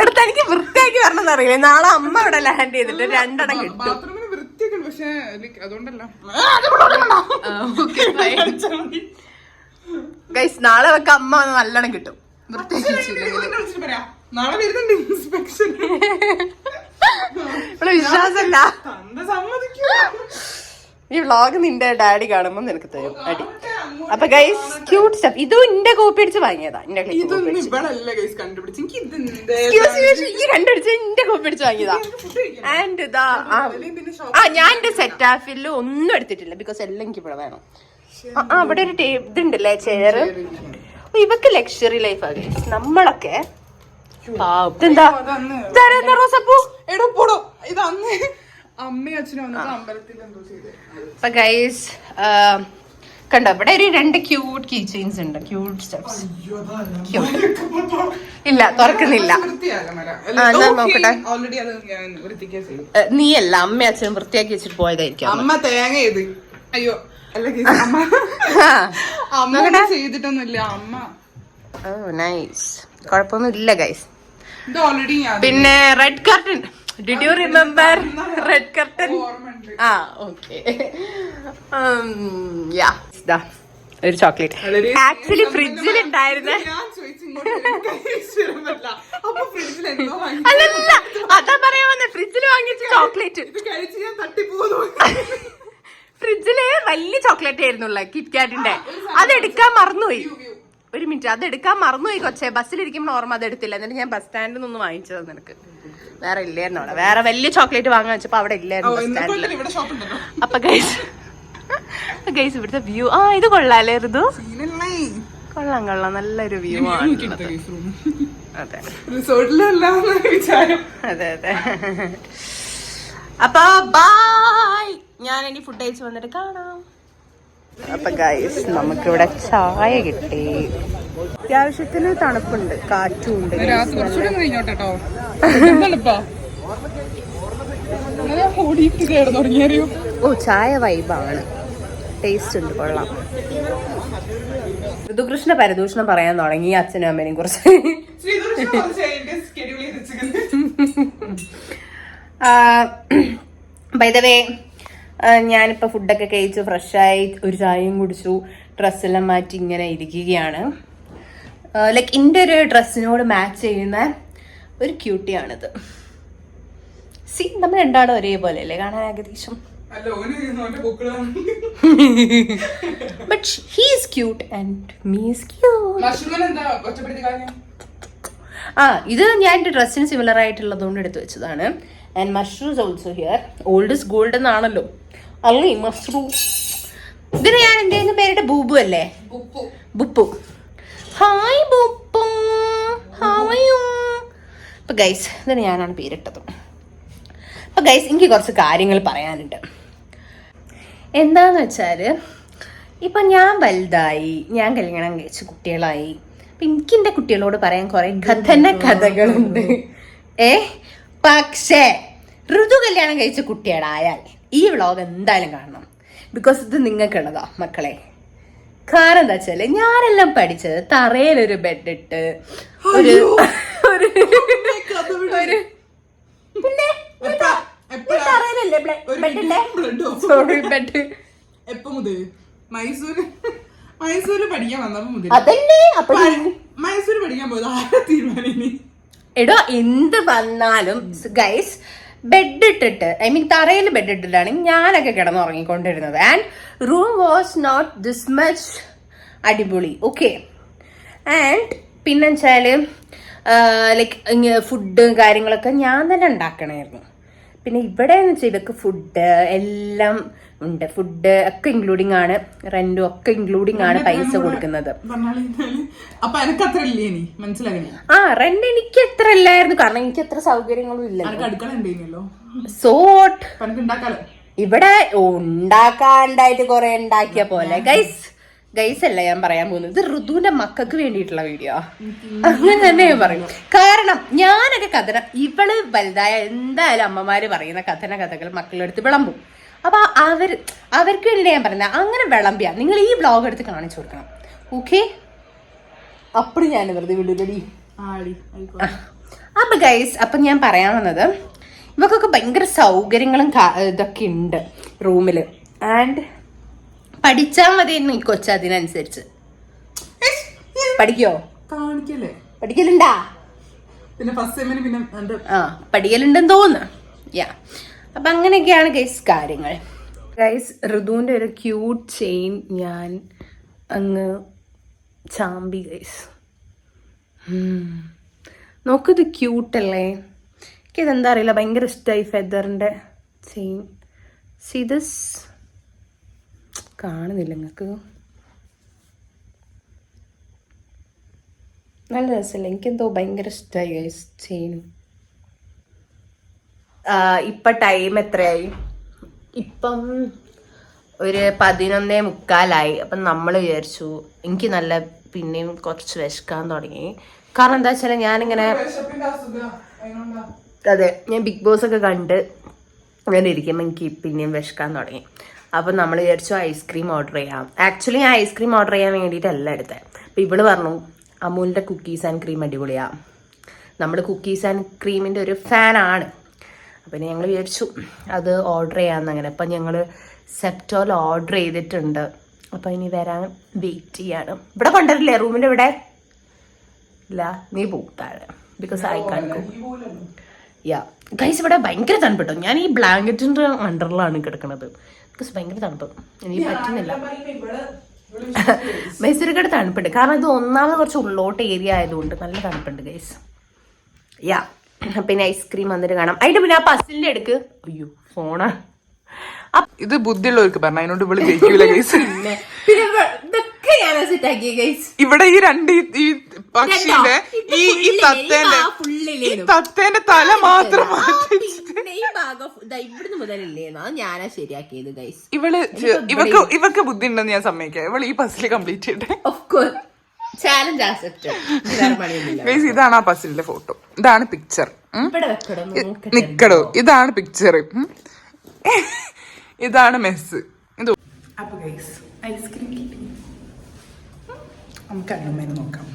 എടുത്ത് എനിക്ക് വൃത്തിയാക്കി വരണമെന്ന് അറിയില്ലേ? നാളെ അമ്മ ഇവിടെ ലാൻഡ് ചെയ്തിട്ട് 2 എണ്ണം കിട്ടും. ഗൈസ് നാളെ വെക്ക അമ്മ നല്ലോണം കിട്ടും. ഇവിടെ വിശ്വാസല്ല. ഈ വ്ളോഗ് നിന്റെ ഡാഡി കാണുമ്പോ നിനക്ക് തരും അടി. അപ്പൊ ഗൈസ് ക്യൂട്ട് സ്റ്റഫ്. ഇതും എന്റെ കോപ്പി അടിച്ച് വാങ്ങിയതാ. എന്റെ കണ്ടുപിടിച്ച എന്റെ കോപ്പി അടിച്ച് വാങ്ങിയതാ. ആൻഡ് ഇതാ ഞാൻ എന്റെ സെറ്റാഫില് ഒന്നും എടുത്തിട്ടില്ല. ബിക്കോസ് എല്ലാം എനിക്ക് ഇവിടെ വേണം. ഇവിടെ ഒരു ഇതുണ്ടല്ലേ, ചെയർ. ഇവക്ക് ലക്ഷറി ലൈഫാ ഗൈസ്. നമ്മളൊക്കെ എന്താ റോസപ്പൂ എടോ പോടോ, ഇത് അന്ന് അമ്മയും അച്ഛനും വന്നിട്ട് അമ്പലത്തിൽ എന്തോ ചെയ്തേ. അപ്പൊ ഗൈസ് കണ്ടോ, ഇവിടെ ഒരു 2 ക്യൂട്ട് കീ ചെയിൻസ് ഉണ്ട്. Cute steps. ഇല്ല, തുറക്കുന്നില്ല. നോക്കട്ടെ. നീയല്ല, അമ്മ അച്ഛനും വൃത്തിയാക്കി വെച്ചിട്ട് പോയതായിരിക്കും. അമ്മ തേങ്ങ ചെയ്ത്. അയ്യോ അല്ല, അമ്മ ചെയ്തിട്ടൊന്നുമില്ല. അമ്മ നൈസ്, കുഴപ്പമൊന്നും ഇല്ല ഗൈസ്. ഇത് ഓൾറെഡി ഞാൻ. പിന്നെ red curtain, did you remember red curtain? ആ ഓക്കെ. ഒരു ചോക്ലേറ്റ് ആക്ച്വലി ഫ്രിഡ്ജിൽ ഉണ്ടായിരുന്ന. അല്ലല്ല, അതാ പറയാൻ വന്നെ, ഫ്രിഡ്ജിൽ വാങ്ങിച്ച ചോക്ലേറ്റ്. ഫ്രിഡ്ജില് വലിയ ചോക്ലേറ്റ് ആയിരുന്നുള്ള കിറ്റ്കാറ്റിന്റെ. അതെടുക്കാൻ മറന്നുപോയി. ഒരു മിനിറ്റ്, അതെടുക്കാൻ മറന്നുപോയി കൊച്ചേ. ബസ്സിലിരിക്കുമ്പോൾ ഓർമ്മ അതെടുത്തില്ല. എന്നിട്ട് ഞാൻ ബസ് സ്റ്റാൻഡിൽ നിന്ന് വാങ്ങിച്ചത് നിനക്ക്. വേറെ ഇല്ലായിരുന്നു അവിടെ. വേറെ വലിയ ചോക്ലേറ്റ് വാങ്ങാൻ വെച്ചപ്പോ അവിടെ ഇല്ലായിരുന്നു ബസ് സ്റ്റാൻഡിൽ. അപ്പൊ ഗൈസ് ഇവിടുത്തെ വ്യൂ ഇത് കൊള്ളാല്ലേ ഋതു? കൊള്ളാം, നല്ലൊരു വ്യൂ ആണ്. അതെ അതെ അതെ. അപ്പൊ ബൈ, ഞാൻ ഇനി ഫുഡ് കഴിച്ച് വന്നിട്ട് കാണാം. അപ്പൊ ഗൈസ് നമുക്കിവിടെ ചായ കിട്ടി. അത്യാവശ്യത്തിന് തണുപ്പുണ്ട്, കാറ്റുണ്ട്. ഓ, ചായ വൈബാണ്, ടേസ്റ്റ് ഉണ്ട്, കൊള്ളാം. ഋതുകൃഷ്ണ പരദൂഷണം പറയാൻ തുടങ്ങി അച്ഛനും അമ്മേനെയും കുറിച്ച്. ബൈ ദ വേ, ഞാനിപ്പോ ഫുഡൊക്കെ കഴിച്ചു ഫ്രഷായി ഒരു ചായയും കുടിച്ചു, ഡ്രസ്സെല്ലാം മാറ്റി ഇങ്ങനെ ഇരിക്കുകയാണ്. ലൈക്ക് എൻ്റെ ഒരു ഡ്രസ്സിനോട് മാച്ച് ചെയ്യുന്ന ഒരു ക്യൂട്ടിയാണിത്. സി, നമ്മൾ രണ്ടാളും ഒരേപോലെ അല്ലേ കാണാൻ ഏകദേശം. But he is cute and me is cute. ഇത് ഞാൻ എൻ്റെ ഡ്രസ്സിന് സിമിലർ ആയിട്ടുള്ളതുകൊണ്ട് എടുത്തു വെച്ചതാണ്. And mushroom also here. Old is gold എന്നാണല്ലോ അല്ലേ മഷ്റൂം. ഇതിന് ഞാൻ എന്തേന്ന് പേരിട്ട് ബൂബു അല്ലേ? ബുപ്പു. ഹായ് ബുപ്പു, ഹായ്. അപ്പൊ ഗൈസ്, ഇതിന് ഞാനാണ് പേരിട്ടത്. അപ്പൊ ഗൈസ്, എനിക്ക് കുറച്ച് കാര്യങ്ങൾ പറയാനുണ്ട്. എന്താന്ന് വെച്ചാല്, ഇപ്പൊ ഞാൻ വലുതായി, ഞാൻ കല്യാണം കഴിച്ച് കുട്ടികളായി. അപ്പൊ എനിക്ക് എൻ്റെ കുട്ടികളോട് പറയാൻ കുറെ കഥകളുണ്ട്. പക്ഷേ ഋതു കല്യാണം കഴിച്ച കുട്ടികളായാൽ ഈ വ്ളോഗ് എന്തായാലും കാണണം. ബിക്കോസ് ഇത് നിങ്ങൾക്കുള്ളതാ മക്കളെ. കാരണം എന്താ വെച്ചാല്, ഞാനെല്ലാം പഠിച്ചത് തറയിലൊരു ബെഡ് ഇട്ട് ഒരു തറയിലല്ലേ ബെഡ്. എപ്പോ മുതൽ മൈസൂര് പഠിക്കാൻ വന്നപ്പോ മുതൽ അതല്ലേ. അപ്പൊ മൈസൂര് പഠിക്കാൻ പോയത് ആരാ തീരുമാനം? എടോ, എന്ത് വന്നാലും ഗൈസ് ബെഡ് ഇട്ടിട്ട്, ഐ മീൻ തറയിൽ ബെഡ് ഇട്ടിട്ടാണ് ഞാനൊക്കെ കിടന്നുറങ്ങിക്കൊണ്ടിരുന്നത്. And room was not this much അടിപൊളി. ഓക്കെ. ആൻഡ് പിന്നെ വെച്ചാല് ലൈക്ക് ഫുഡ് കാര്യങ്ങളൊക്കെ ഞാൻ തന്നെ ഉണ്ടാക്കണമായിരുന്നു. പിന്നെ ഇവിടെ എന്ന് വെച്ചാൽ ഇവർക്ക് ഫുഡ് എല്ലാം ഉണ്ട്. ഫുഡ് ഒക്കെ ഇൻക്ലൂഡിങ് ആണ്, റെന്റും ഒക്കെ ഇൻക്ലൂഡിങ് ആണ് പൈസ കൊടുക്കുന്നത്. റെന്റ് എനിക്ക് എത്ര അല്ലായിരുന്നു, കാരണം എനിക്ക് എത്ര സൗകര്യങ്ങളും ഇല്ല. സോട്ട് ഇവിടെ ഉണ്ടാക്കാണ്ടായിട്ട് കുറെ ഉണ്ടാക്കിയ പോലെ. ഗൈസ് അല്ല ഞാൻ പറയാൻ പോകുന്നത്, ഇത് ഋതുവിന്റെ മക്കൾക്ക് വേണ്ടിയിട്ടുള്ള വീഡിയോ. അങ്ങനെ തന്നെ ഞാൻ പറയും. കാരണം ഞാനൊക്കെ ഇവള് വലുതായ എന്തായാലും അമ്മമാര് പറയുന്ന കഥകൾ മക്കളുടെ അടുത്ത് വിളമ്പും. അപ്പൊ അവർക്ക് വേണ്ടി ഞാൻ പറയുന്നത്, അങ്ങനെ വിളമ്പിയാ നിങ്ങൾ ഈ വ്ളോഗ് എടുത്ത് കാണിച്ചു കൊടുക്കണം. ഓക്കെ, അപ്പഴും ഞാൻ വെറുതെ വിടുതടി. അപ്പൊ ഗൈസ്, അപ്പൊ ഞാൻ പറയാൻ വന്നത്, ഇവക്കൊക്കെ ഭയങ്കര സൗകര്യങ്ങളും ഇതൊക്കെ ഉണ്ട് റൂമില്. ആൻഡ് പഠിച്ചാൽ മതി ഈ കൊച്ച. അതിനനുസരിച്ച് പഠിക്കോ? പഠിക്കലുണ്ടാ? പഠിക്കലുണ്ടെന്ന് തോന്നുന്നു. യാ, അപ്പൊ അങ്ങനെയൊക്കെയാണ് ഗൈസ് കാര്യങ്ങൾ. ഗൈസ്, ഋതുവിന്റെ ഒരു ക്യൂട്ട് ചെയിൻ ഞാൻ അങ്ങ് ചാമ്പി ഗൈസ്. നോക്കിത് ക്യൂട്ടല്ലേ? എനിക്കിതെന്താ അറിയില്ല, ഭയങ്കര ഇഷ്ടമായി ഫെദറിന്റെ ചെയിൻ. സീ ദിസ്, കാണുന്നില്ല നിങ്ങൾക്ക്? നല്ല രസമല്ല, എനിക്കെന്തോ ഭയങ്കര ഇഷ്ടമായി ഗൈസ് ചെയിനും. ഇപ്പം ടൈം എത്രയായി? ഇപ്പം ഒരു 11:45. അപ്പം നമ്മൾ വിചാരിച്ചു, എനിക്ക് നല്ല പിന്നെയും കുറച്ച് വിശക്കാൻ തുടങ്ങി. കാരണം എന്താ വെച്ചാൽ ഞാനിങ്ങനെ, അതെ, ഞാൻ ബിഗ് ബോസ് ഒക്കെ കണ്ട് അങ്ങനെ ഇരിക്കുമ്പോൾ എനിക്ക് പിന്നെയും വിശക്കാൻ തുടങ്ങി. അപ്പം നമ്മൾ വിചാരിച്ചു ഐസ്ക്രീം ഓർഡർ ചെയ്യാം. ആക്ച്വലി ഞാൻ ഐസ്ക്രീം ഓർഡർ ചെയ്യാൻ വേണ്ടിയിട്ടല്ല എടുത്തത്. അപ്പം ഇവള് പറഞ്ഞു അമൂലിൻ്റെ കുക്കീസ് ആൻഡ് ക്രീം അടിപൊളിയാണ്, നമ്മൾ കുക്കീസ് ആൻഡ് ക്രീമിൻ്റെ ഒരു ഫാനാണ്. അപ്പം ഞങ്ങൾ വിചാരിച്ചു അത് ഓർഡർ ചെയ്യാമെന്ന്. അങ്ങനെ അപ്പം ഞങ്ങൾ സെപ്റ്റോൽ ഓർഡർ ചെയ്തിട്ടുണ്ട്. അപ്പം ഇനി വരാൻ വെയിറ്റ് ചെയ്യാണ്. ഇവിടെ കൊണ്ടുവരില്ലേ? റൂമിൻ്റെ ഇവിടെ ഇല്ല, നീ പോവും താഴെ, because I can go. Yeah guys, ഇവിടെ ഭയങ്കര തണുപ്പിട്ടോ. ഞാൻ ഈ ബ്ലാങ്കറ്റിൻ്റെ അണ്ടറിലാണ് കിടക്കുന്നത്. ബിക്കോസ് ഭയങ്കര തണുപ്പ്, എനിക്ക് പറ്റുന്നില്ല. മൈസൂരിക്കട് തണുപ്പുണ്ട്, കാരണം ഇത് ഒന്നാമത് കുറച്ച് ഉള്ളോട്ട് ഏരിയ ആയതുകൊണ്ട് നല്ല തണുപ്പുണ്ട് ഗൈസ്. യാ, പിന്നെ ഐസ്ക്രീം വന്നിട്ട് കാണാം. അതിന്റെ പിന്നെ ആ പസിലിന്റെ എടുക്ക്. അയ്യോ ഫോണാ. ഇത് ബുദ്ധിയുള്ളവർക്ക് പറഞ്ഞ അതിനോട് ഇവള് ജയിക്കൂല ഗൈസ്. ഇതൊക്കെ ഞാൻ സെറ്റാക്കിയ ഗൈസ്. ഇവിടെ ഈ രണ്ട് ഈ പക്ഷിന്റെ ഈ തത്തേന്റെ തല മാത്രം ഇവിടുന്ന് മുതലില്ലേന്നാ ഞാനാ ശരിയാക്കിയത് ഗൈസ്. ഇവർക്ക് ബുദ്ധി ഉണ്ടെന്ന് ഞാൻ സമ്മതിക്കാം. ഇവള് ഈ പസില് കംപ്ലീറ്റ് ചെയ്യട്ടെ. Challenge accept. ഗൈസ്, ഇതാണ് ആ പസിലിന്റെ ഫോട്ടോ, ഇതാണ് പിക്ചർ. നിക്കടോ, ഇതാണ് പിക്ചർ, ഇതാണ് മെസ്സ്. ഇത് അപ്പൊ ഗൈസ് ഐസ്ക്രീം കിട്ടി. നമുക്ക് അമ്മേനെ നോക്കാം.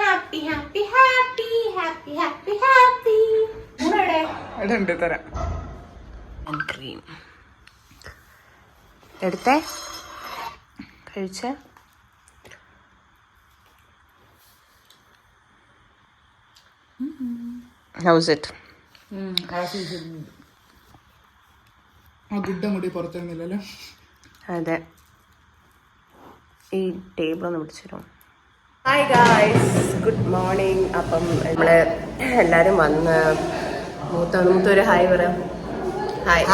Happy happy happy happy happy happy. ഉണ്ട് തരാം. ക്രീം എടുത്തേ, കഴിച്ച. How's it? കൂടി പുറത്തിരുന്നില്ലല്ലോ. അതെ, ഈ ടേബിൾ ഒന്ന് പിടിച്ചിരും. Hi guys, good morning. അപ്പം നമ്മള് എല്ലാരും വന്ന് മൂത്തൊരു ഹായ് പറ. ഹായ്.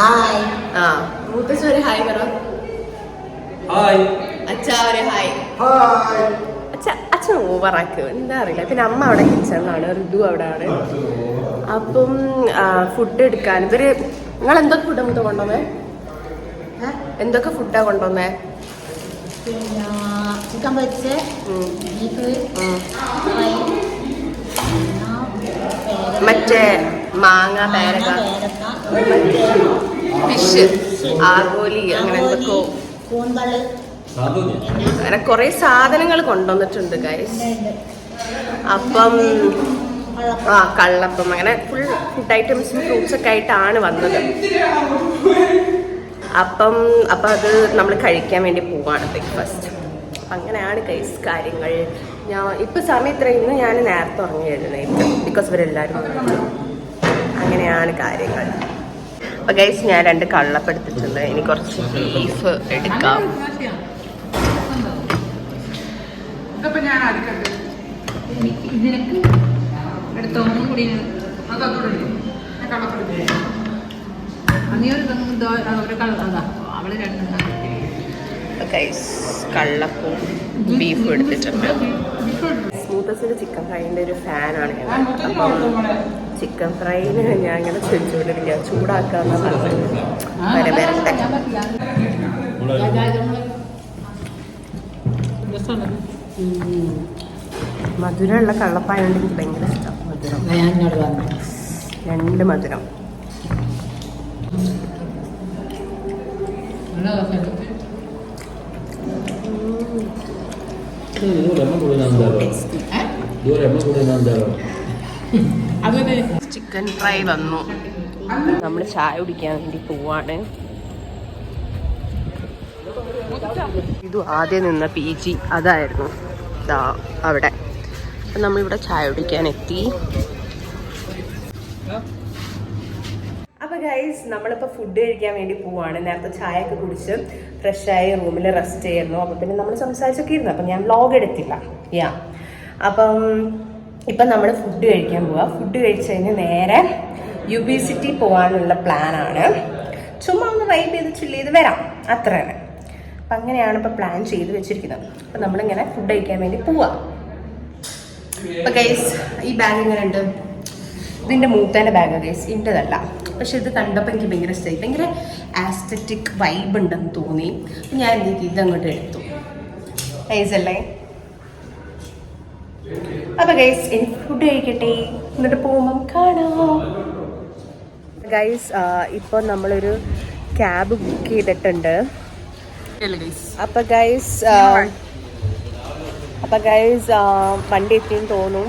ആ, മൂത്തച്ഛൻ ഒരു ഹായ് പറ. അച്ഛാ ഒരു ഹായ്. അച്ഛൻ ഓവറാക്കും, എന്താ അറിയില്ല. പിന്നെ അമ്മ അവിടെ കിച്ചണിലാണ്, ഋതു അവിടെ ആണ്. അപ്പം ഫുഡ് എടുക്കാൻ ഇവര്, നിങ്ങൾ എന്തൊക്കെ ഫുഡാ മൂത്ത കൊണ്ടുവന്നേ? എന്തൊക്കെ ഫുഡാ കൊണ്ടുവന്നേ? ചിക്കൻ പൊരിച്ച്, ബീഫ്, മറ്റേ മാങ്ങ, പേരക, ഫിഷ്, ആഗോലി, അങ്ങനെ എന്തൊക്കെയോ കൂന്തള്, അങ്ങനെ കുറെ സാധനങ്ങൾ കൊണ്ടുവന്നിട്ടുണ്ട് ഗൈസ്. അപ്പം കള്ളപ്പം, അങ്ങനെ ഫുൾ ഫുഡ് ഐറ്റംസും ഫ്രൂട്ട്സ് ഒക്കെ ആയിട്ടാണ് വന്നത്. അപ്പം അത് നമ്മൾ കഴിക്കാൻ വേണ്ടി പോവാണ് ബ്രേക്ക്ഫാസ്റ്റ്. അങ്ങനെയാണ് ഗൈസ് കാര്യങ്ങൾ. ഞാൻ ഇപ്പം സമയം ഇത്ര, ഇന്ന് ഞാൻ നേരത്തെ ഉറങ്ങി എഴുന്നേറ്റ്, ബിക്കോസ് ഇവരെല്ലാവരും അങ്ങനെയാണ് കാര്യങ്ങൾ. അപ്പം ഗൈസ്, ഞാൻ 2 കള്ളപ്പം എടുത്തിട്ടുണ്ട്. ഇനി കുറച്ച് ബീഫ് എടുക്കാം. കള്ളപ്പവും ബീഫും എടുത്തിട്ടുണ്ട്. സ്മൂത്തസിന്റെ ചിക്കൻ ഫ്രൈൻ്റെ ഒരു ഫാനാണ് ഞാൻ. അപ്പം ചിക്കൻ ഫ്രൈന് ഞാൻ ഇങ്ങനെ ചോദിച്ചുകൊണ്ടിരിക്കുക, ചൂടാക്കാന്ന് പറഞ്ഞത് വരെ വരട്ടെ. മധുരമുള്ള കള്ളപ്പായുണ്ട്, എനിക്ക് ഭയങ്കര ഇഷ്ടം. മധുരം 2 മധുരം. ചിക്കൻ ഫ്രൈ വന്നു. നമ്മൾ ചായ കുടിക്കാൻ വേണ്ടി പോവാണ്. ഇത് ആദ്യം നിന്ന PG അതായിരുന്നു അവിടെ. അപ്പം നമ്മളിവിടെ ചായ കുടിക്കാൻ എത്തി. അപ്പോൾ ഗൈസ്, നമ്മളിപ്പോൾ ഫുഡ് കഴിക്കാൻ വേണ്ടി പോവാണ്. നേരത്തെ ചായ ഒക്കെ കുടിച്ച് ഫ്രഷായി റൂമിൽ റെസ്റ്റ് ചെയ്യായിരുന്നു. അപ്പം പിന്നെ നമ്മൾ സംസാരിച്ചൊക്കെ ഇരുന്നു. അപ്പം ഞാൻ വ്ലോഗ് എടുത്തില്ല. അപ്പം ഇപ്പം നമ്മൾ ഫുഡ് കഴിക്കാൻ പോവാം. ഫുഡ് കഴിച്ച് കഴിഞ്ഞ് നേരെ UB സിറ്റി പോകാനുള്ള പ്ലാനാണ്. ചുമ്മാ ഒന്ന് വൈബ് ചെയ്ത് ചില്ല് ചെയ്ത് വരാം, അത്ര തന്നെ. അപ്പം അങ്ങനെയാണ് ഇപ്പോൾ പ്ലാൻ ചെയ്ത് വെച്ചിരിക്കുന്നത്. അപ്പം നമ്മളിങ്ങനെ ഫുഡ് കഴിക്കാൻ വേണ്ടി പോവാം. അപ്പം ഗൈസ് ഈ ബാഗ് എങ്ങനെ ഉണ്ട്? ഇതിൻ്റെ മൂത്തേൻ്റെ ബാഗ് ഗൈസ്, ഇൻ്റെതല്ല. പക്ഷെ ഇത് കണ്ടപ്പോൾ എനിക്ക് ഭയങ്കര ഇഷ്ടമായി, ഭയങ്കര ആസ്തറ്റിക് വൈബ് ഉണ്ടെന്ന് തോന്നി. ഞാൻ എന്തെങ്കിലും ഇതങ്ങോട്ട് എടുത്തു. ഗൈസ് അല്ലേ? അപ്പം ഗൈസ് എനിക്ക് ഫുഡ് കഴിക്കട്ടെ, എന്നിട്ട് പോകുമ്പം കാണാം. ഗൈസ് ഇപ്പോൾ നമ്മളൊരു ക്യാബ് ബുക്ക് ചെയ്തിട്ടുണ്ട്. അപ്പം ഗൈസ് വണ്ടി എത്തിയെന്ന് തോന്നുന്നു.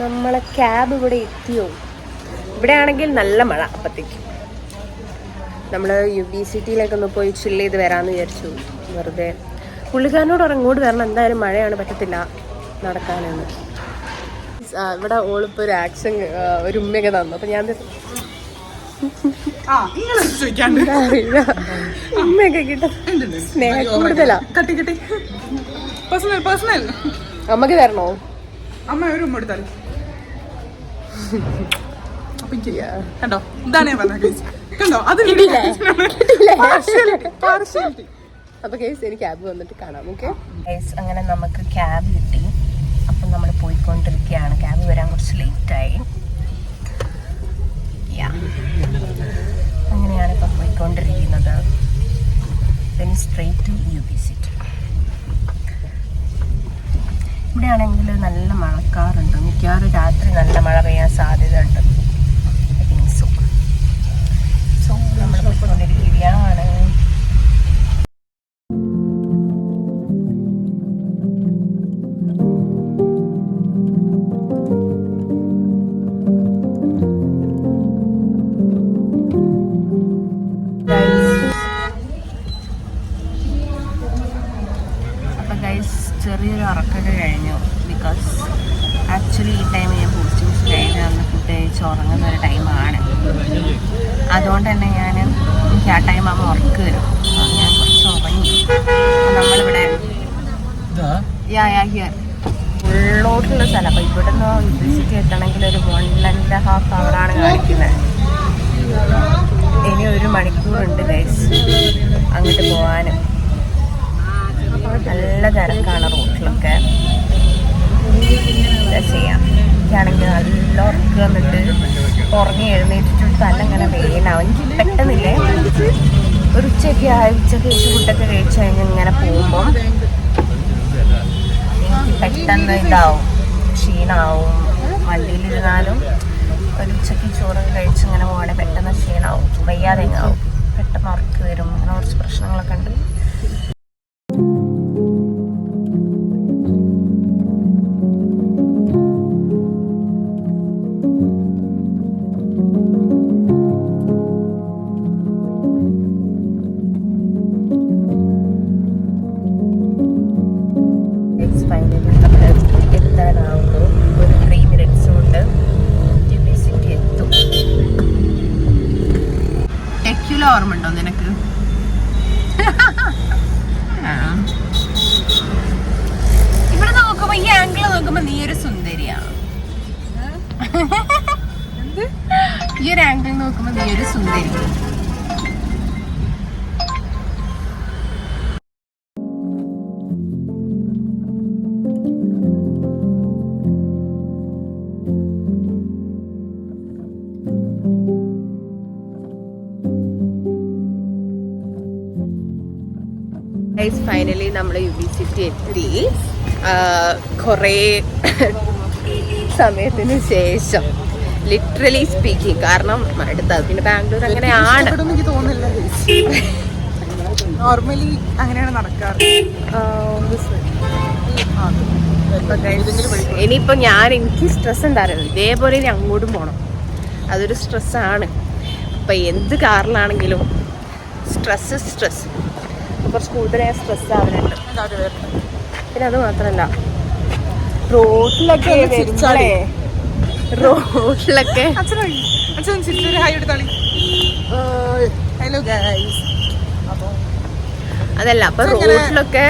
നമ്മളെ ക്യാബ് ഇവിടെ എത്തിയോ? ഇവിടെ ആണെങ്കിൽ നല്ല മഴ. അപ്പത്തേക്ക് നമ്മൾ UBCTയിലേക്കൊന്ന് പോയി ചില്ല് ചെയ്ത് വരാമെന്ന് വിചാരിച്ചു. വെറുതെ പുള്ളിക്കാരനോട് ഇങ്ങോട്ട് വരണം, എന്തായാലും മഴയാണ്, പറ്റത്തില്ല നടക്കാനാണ്. ഇവിടെ ഓളിപ്പോൾ ഒരു ആക്ഷൻ ഒരു ഉമ്മയൊക്കെ തന്നു. അപ്പം ഞാൻ അറിയില്ല, ഉമ്മയൊക്കെ കിട്ടും. സ്നേഹം കൂടുതലാ. അമ്മക്ക് തരണോ? അമ്മ ഒരു ഉമ്മ എടുത്താലും കണ്ടോ, ഇതാണ് ഞാൻ പറഞ്ഞത്. കണ്ടോ, അത് അപ്പൊ കേസ് എനിക്ക് ക്യാബ് വന്നിട്ട് കാണാം. ഓക്കെ കേസ്, അങ്ങനെ നമുക്ക് ക്യാബ് കിട്ടി. അപ്പം നമ്മൾ പോയിക്കൊണ്ടിരിക്കുകയാണ്. ക്യാബ് വരാൻ കുറച്ച് ലേറ്റായി. അങ്ങനെയാണ് ഇപ്പം പോയിക്കൊണ്ടിരിക്കുന്നത്. Straight to UBCT. ഇവിടെ ആണെങ്കിൽ നല്ല മഴക്കാറുണ്ട്. മിക്കവാറും രാത്രി നല്ല മഴ പെയ്യാൻ സാധ്യത ഉണ്ട്. സോ നമ്മൾ പോയിക്കൊണ്ടിരിക്കുകയാണ്. ചെറിയൊരു ഉറക്കൊക്കെ കഴിഞ്ഞു. ബിക്കോസ് ആക്ച്വലി ഈ ടൈം ഞാൻ പോസ്റ്റിംഗ് കഴിഞ്ഞ് വന്ന് ഫുഡ് കഴിച്ച് ഉറങ്ങുന്ന ഒരു ടൈമാണ്. അതുകൊണ്ട് തന്നെ എനിക്ക് ആ ടൈം ആകുമ്പോൾ ഉറക്ക് വരും. ഞാൻ കുറച്ച് ഉറങ്ങി. നമ്മളിവിടെ ഉള്ളോട്ടുള്ള സ്ഥലം. അപ്പോൾ ഇവിടെ നിന്ന് UBCT എത്തണമെങ്കിൽ ഒരു 1.5 hours കാണിക്കുന്നത്. ഇനി 1 മണിക്കൂറുണ്ട് ഗൈസ് അങ്ങോട്ട് പോകാനും. നല്ല തിരക്കാണ് റോട്ടിലൊക്കെ. എന്താ ചെയ്യാം, എനിക്കാണെങ്കിൽ നല്ല ഉറക്ക് വന്നിട്ട് ഉറങ്ങി എഴുന്നേറ്റിട്ട് തലങ്ങനെ വെയിലാവും. എനിക്ക് പെട്ടെന്നില്ലേ ഒരു ഉച്ചയ്ക്ക് കഴിച്ച് ഫുഡൊക്കെ കഴിച്ച് കഴിഞ്ഞ് ഇങ്ങനെ പോകുമ്പം എനിക്ക് പെട്ടെന്ന് ഇതാവും, ക്ഷീണമാവും. വണ്ടിയിലിരുന്നാലും ഒരു ഉച്ചയ്ക്ക് ചോറ് കഴിച്ച് ഇങ്ങനെ പോകണേ പെട്ടെന്ന് ക്ഷീണമാവും, വയ്യാതെ ആവും, പെട്ടെന്ന് ഉറക്ക് വരും. അങ്ങനെ കുറച്ച് പ്രശ്നങ്ങളൊക്കെ ഉണ്ട്. ഓർമ്മയുണ്ടോ നിനക്ക്? ഇവിടെ നോക്കുമ്പോ ഈ ആംഗിൾ നോക്കുമ്പോ നീ ഒരു സുന്ദരിയാണ്. ഈ ഒരു ആംഗിൾ നോക്കുമ്പോ നീ ഒരു സുന്ദരി. ഫൈനലി നമ്മൾ UBCT എത്തി. കുറേ സമയത്തിന് ശേഷം, ലിറ്ററലി സ്പീക്കിംഗ്. കാരണം അടുത്തത് പിന്നെ ബാംഗ്ലൂർ അങ്ങനെയാണ്. എനിക്ക് തോന്നുന്നില്ല, നോർമലി അങ്ങനെയാണ് നടക്കാറ്. ഇനിയിപ്പോൾ എനിക്ക് സ്ട്രെസ് ഉണ്ടായിരുന്നു. ഇതേപോലെ ഇനി അങ്ങോട്ടും പോകണം, അതൊരു സ്ട്രെസ്സാണ്. ഇപ്പം എന്ത് കാറിലാണെങ്കിലും സ്ട്രെസ് കുറച്ച് കൂടുതൽ സ്ട്രെസ് ആവുന്നുണ്ട്. പിന്നെ അത് മാത്രമല്ല റോഡിലൊക്കെ അതല്ല, അപ്പൊ റോഡിലൊക്കെ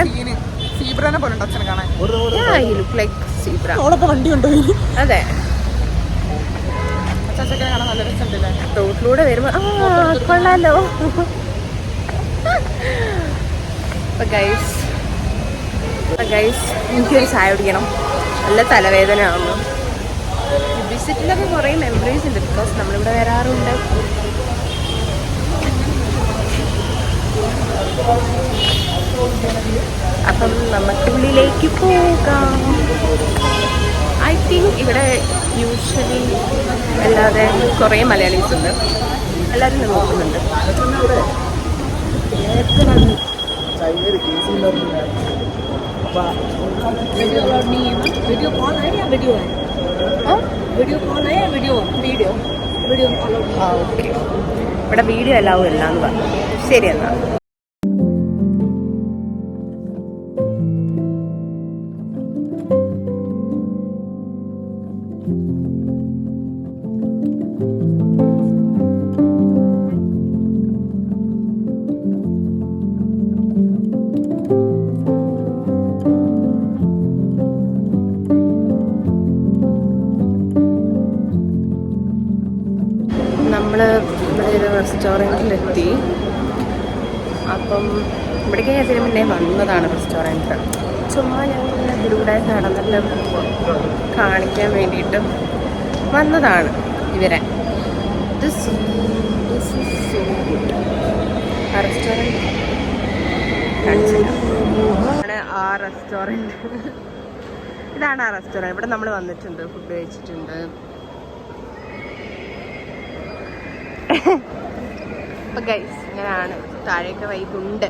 അതെ റോഡിലൂടെ വരുമ്പോ കൊള്ളാലോ. അപ്പോൾ ഗൈസ് എനിക്കൊരു ചായ കുടിക്കണം. നല്ല തലവേദന ആവുന്നു. വിസിറ്റിലൊക്കെ കുറേ മെമ്മറീസ് ഉണ്ട് ബിക്കോസ് നമ്മളിവിടെ വരാറുണ്ട്. അപ്പം നമുക്കുള്ളിലേക്ക് പോകാം. ഐ തിങ്ക് ഇവിടെ യൂഷ്വലി അല്ലാതെ കുറേ മലയാളീസ് ഉണ്ട്. എല്ലാവരും നോക്കുന്നുണ്ട്. ഓക്കെ, ഇവിടെ വീഡിയോ എല്ലാവും എല്ലാം എന്ന് പറഞ്ഞു. ശരി എന്നാൽ നമ്മൾ ഇവിടെ ഒരു റെസ്റ്റോറൻറ്റിലെത്തി. അപ്പം ഇവിടേക്ക് ഞാൻ ഇതിന് മുന്നേ വന്നതാണ് റെസ്റ്റോറൻറ്റ്. ചുമ്മാ ഞങ്ങൾ ഇവിടെ നടന്നിട്ട് കാണിക്കാൻ വേണ്ടിയിട്ട് വന്നതാണ് ഇവരെ. ആ റെസ്റ്റോറൻറ്റ് ആ റെസ്റ്റോറൻറ്റ് ഇതാണ് ആ റെസ്റ്റോറൻറ്റ്. ഇവിടെ നമ്മൾ വന്നിട്ടുണ്ട്, ഫുഡ് കഴിച്ചിട്ടുണ്ട്. അപ്പൊ ഗൈസ് ഇങ്ങനെയാണ്, താഴേക്ക് വൈകുണ്ട്.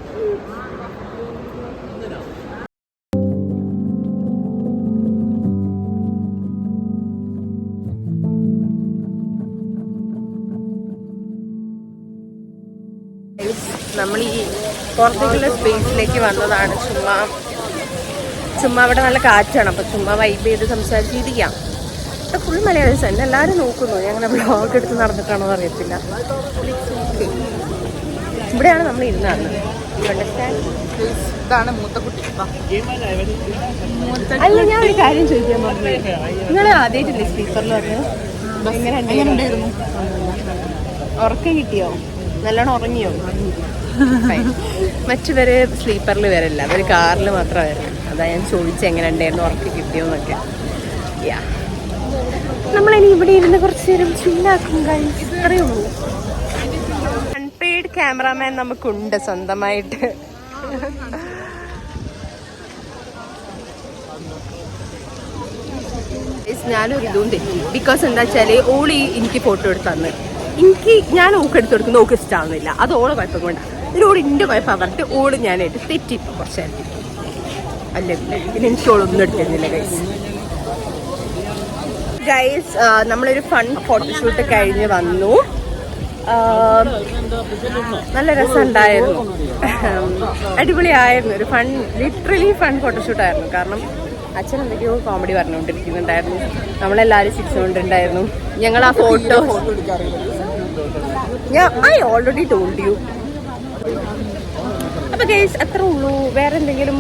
നമ്മൾ ഈ പുറത്തേക്കുള്ള സ്പേസിലേക്ക് വന്നതാണ്. ചുമ്മാ ഇവിടെ നല്ല കാറ്റാണ്. അപ്പൊ ചുമ്മാ വൈബ് ചെയ്ത് സംസാരിച്ചിരിക്കാം. ഫുൾ മലയാളീസ് തന്നെ, എല്ലാവരും നോക്കുന്നു. ഞങ്ങനെ ബ്ലോഗ് എടുത്ത് നടന്നിട്ടാണോ അറിയത്തില്ല. ഇവിടെയാണ് നമ്മൾ ഇരുന്നത്. അല്ല, ഞാൻ ഒരു കാര്യം ചോദിക്കാൻ പറഞ്ഞു. നിങ്ങൾ ആദ്യമായിട്ടില്ലേ സ്പീക്കറിൽ വന്ന്? എങ്ങനെയുണ്ടായിരുന്നു? ഉറക്കം കിട്ടിയോ? നല്ലോണം ഉറങ്ങിയോ? മറ്റുപേര് സ്ലീപ്പറിൽ വരില്ല, അവർ കാറിൽ മാത്രമേ വരും. അതാ ഞാൻ ചോദിച്ചത് എങ്ങനെ ഉണ്ടായിരുന്നു, ഉറക്കം കിട്ടിയോന്നൊക്കെ. യാ, നമ്മളിനി ഇവിടെ ഇരുന്ന് കുറച്ച് നേരം ചില്ലാക്കും. ഇത്രയേ ഉള്ളൂ. അൺപെയ്ഡ് ക്യാമറാമാൻ നമുക്കുണ്ട് സ്വന്തമായിട്ട്. ഞാനൊരു ഇതും തെറ്റി. ബിക്കോസ് എന്താ വെച്ചാല് ഓളി എനിക്ക് ഫോട്ടോ എടുത്ത് തന്ന്, ഞാൻ ഓക്ക് എടുത്ത് കൊടുക്കുന്ന ഓക്ക് ഇഷ്ടമാവുന്നില്ല. അത് ഓള് കുഴപ്പം കൊണ്ടാണ്. ഇതിനോട് എൻ്റെ കുഴപ്പം പറഞ്ഞിട്ട് ഓള് ഞാനായിട്ട് തെറ്റിപ്പോ കുറച്ച് നേരത്തിൽ. അല്ലേ പിന്നെ എനിക്ക് ഓളൊന്നും എടുത്തിരുന്നില്ല ഗൈസ്. നമ്മളൊരു ഫൺ ഫോട്ടോഷൂട്ട് കഴിഞ്ഞ് വന്നു. നല്ല രസമുണ്ടായിരുന്നു, അടിപൊളിയായിരുന്നു. ഒരു ലിറ്ററലി ഫൺ ഫോട്ടോഷൂട്ടായിരുന്നു. കാരണം അച്ഛൻ എന്തൊക്കെയോ കോമഡി പറഞ്ഞുകൊണ്ടിരിക്കുന്നുണ്ടായിരുന്നു, നമ്മളെല്ലാവരും ചിരിച്ചുകൊണ്ടുണ്ടായിരുന്നു. ഞങ്ങൾ ആ photo I already told you. അപ്പൊ ഗൈസ് അത്ര ഉള്ളൂ. വേറെ എന്തെങ്കിലും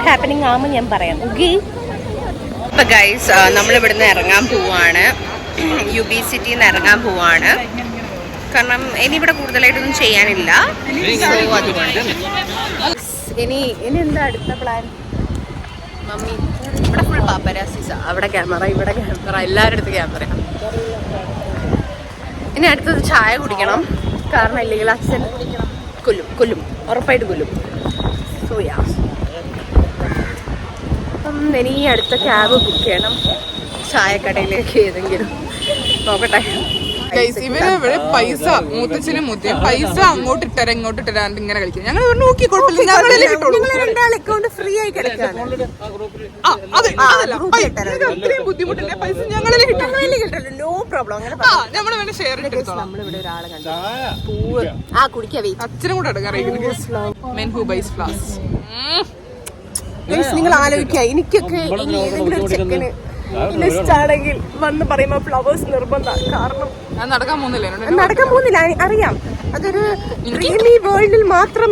ഹാപ്പനിങ് ആകുമ്പോൾ ഞാൻ പറയാം. ഓക്കെ. അപ്പൊ ഗൈസ് നമ്മളിവിടുന്ന് ഇറങ്ങാൻ പോവാണ്. UB സിറ്റിയിൽ നിന്ന് ഇറങ്ങാൻ പോവാണ്. കാരണം ഇനി ഇവിടെ കൂടുതലായിട്ടൊന്നും ചെയ്യാനില്ല. സോ അതുകൊണ്ട് ഇനി എന്താ അടുത്ത പ്ലാൻ? മമ്മി ഇവിടെ ഫുൾ പാപ്പരാസീസ. അവിടെ ക്യാമറ, ഇവിടെ ക്യാമറ, എല്ലാവരുടെ അടുത്ത് ക്യാമറ. ഇനി അടുത്തത് ചായ കുടിക്കണം. കാരണം ഇല്ലെങ്കിൽ അച്ഛൻ കൊല്ലും, ഉറപ്പായിട്ട് കൊല്ലും. സോ യാ, അപ്പം ഇനി അടുത്ത ക്യാബ് ബുക്ക് ചെയ്യണം. ചായക്കടയിലേക്ക് ഏതെങ്കിലും നോക്കട്ടെ. ഇവര് ഇവിടെ പൈസ മൂത്തച്ഛനും മുത്തയും പൈസ അങ്ങോട്ട് ഇട്ടരാ ഇങ്ങോട്ട് ഇട്ടരാണ്ട് ഇങ്ങനെ കളിക്കും. ഞങ്ങൾ നോക്കി കുഴപ്പമില്ല, അക്കൗണ്ട് ഫ്രീ ആയി കിടക്കാണ്. ബുദ്ധിമുട്ടില്ല, പൈസ ഞങ്ങളിലെ കിട്ടും. No problem. നമ്മള് വേണ്ട ഷെയർ എടുത്തോളാം. നമ്മളിവിടെ ഒരാളെ കണ്ടു കുടിക്കാവേ. അച്ഛനും കൂടെ മെൻ ഹു ബൈസ് ഫ്ലവേഴ്സ്. നിങ്ങൾ ആലോചിക്കുക, എനിക്കൊക്കെ ഇനി ഏതെങ്കിലും ഒരു ചെക്കന് ഇഷ്ടാണെങ്കിൽ വന്ന് പറയുമ്പോ ഫ്ലവേഴ്സ് നിർബന്ധം. കാരണം നടക്കാൻ പോകുന്നില്ല, അറിയാം. അതൊരു ഡ്രീമി വേൾഡിൽ മാത്രം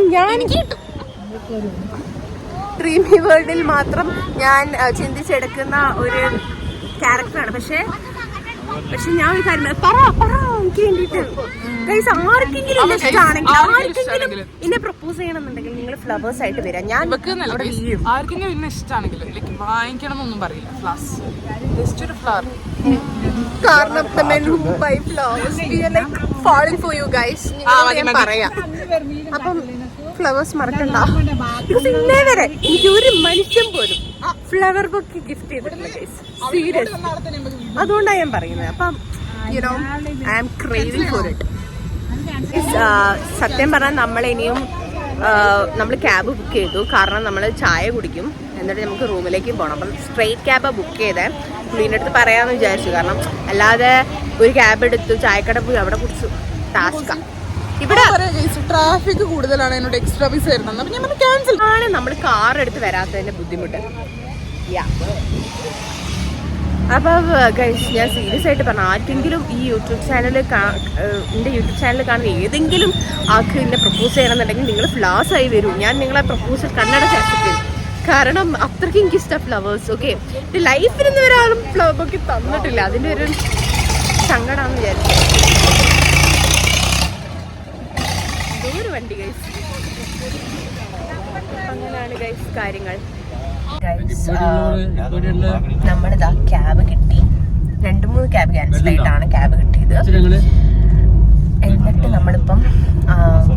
ചിന്തിച്ചെടുക്കുന്ന ഒരു ക്യാരക്ടറാണ്. പക്ഷെ പക്ഷെ ഞാൻ ഒരു കാര്യം പറ എനിക്ക് വേണ്ടിട്ട് ഗൈസ്, ആർക്കെങ്കിലും ഇഷ്ടമാണെങ്കിൽ എന്നെ പ്രപ്പോസ് ചെയ്യണമെന്നുണ്ടെങ്കിൽ നിങ്ങൾ ഫ്ലവേഴ്സ് ആയിട്ട് വരാം. ഞാൻ ആർക്കെങ്കിലും ഇന്ന ഇഷ്ടമാണെങ്കിൽ വാങ്ങിക്കണം എന്നൊന്നും പറയില്ല. ഫ്ലവേഴ്സ് ജസ്റ്റ് ഒരു ഫ്ലവർ. കാരണം the men who buy flowers we are like falling for you guys. ഞാൻ പറയാം. അപ്പം ഫ്ലവേഴ്സ് മറക്കണ്ട. ഇന്നേ വരെ എനിക്ക് ഒരു മനുഷ്യൻ പോലും ഫ്ലവർ ബൊക്കെ ഗിഫ്റ്റ് ചെയ്തിട്ടില്ല ഗൈസ്, സീരിയസ്. അതുകൊണ്ടാണ് ഞാൻ പറയുന്നത്. അപ്പം you know I am craving for it. സത്യം പറഞ്ഞാൽ നമ്മൾ ക്യാബ് ബുക്ക് ചെയ്തു. കാരണം നമ്മൾ ചായ കുടിക്കും, എന്നിട്ട് നമുക്ക് റൂമിലേക്ക് പോകണം. അപ്പം സ്ട്രെയിറ്റ് ക്യാബാണ് ബുക്ക് ചെയ്തേ. പുള്ളീൻ്റെ അടുത്ത് പറയാമെന്ന് വിചാരിച്ചു. കാരണം അല്ലാതെ ഒരു ക്യാബ് എടുത്തു ചായക്കട പോയി അവിടെ കുടിച്ചു ടാസ്കാണ്. ഇവിടെ ട്രാഫിക് കൂടുതലാണ്, എന്നോട് എക്സ്ട്രാ പൈസ തരുന്നത്. അപ്പം ഞാൻ ക്യാൻസൽ ആണ്. നമ്മൾ കാർ എടുത്ത് വരാത്തതിന്റെ ബുദ്ധിമുട്ട്. അപ്പോൾ ഗൈസ്, ഞാൻ സീരിയസ് ആയിട്ട് പറഞ്ഞു, ആർക്കെങ്കിലും ഈ യൂട്യൂബ് ചാനൽ എൻ്റെ യൂട്യൂബ് ചാനൽ കാണുന്ന ഏതെങ്കിലും ആൾക്ക് എന്നെ പ്രപ്പോസ് ചെയ്യണമെന്നുണ്ടെങ്കിൽ നിങ്ങൾ ഫ്ലവേഴ്സ് ആയി വരും. ഞാൻ നിങ്ങളെ പ്രപ്പോസൽ കണ്ണടച്ച് ആക്സെപ്റ്റ് ചെയ്യും. കാരണം അത്രയ്ക്ക് എനിക്ക് ഇഷ്ടം ഫ്ലവേഴ്സ്. ഓക്കെ, ലൈഫിൽ നിന്ന് ഒരാളും ഫ്ലവർ ബൊക്കെ തന്നിട്ടില്ല. അതിൻ്റെ ഒരു സങ്കടമാണെന്ന് വിചാരിച്ചു. ഒരു വണ്ടി ഗൈസ്. അങ്ങനെയാണ് ഗൈസ് കാര്യങ്ങൾ. നമ്മളിതാ ക്യാബ് കിട്ടി. 2-3 ക്യാബ് ക്യാൻസൽ ആയിട്ടാണ് ക്യാബ് കിട്ടിയത്. എന്നിട്ട് നമ്മളിപ്പം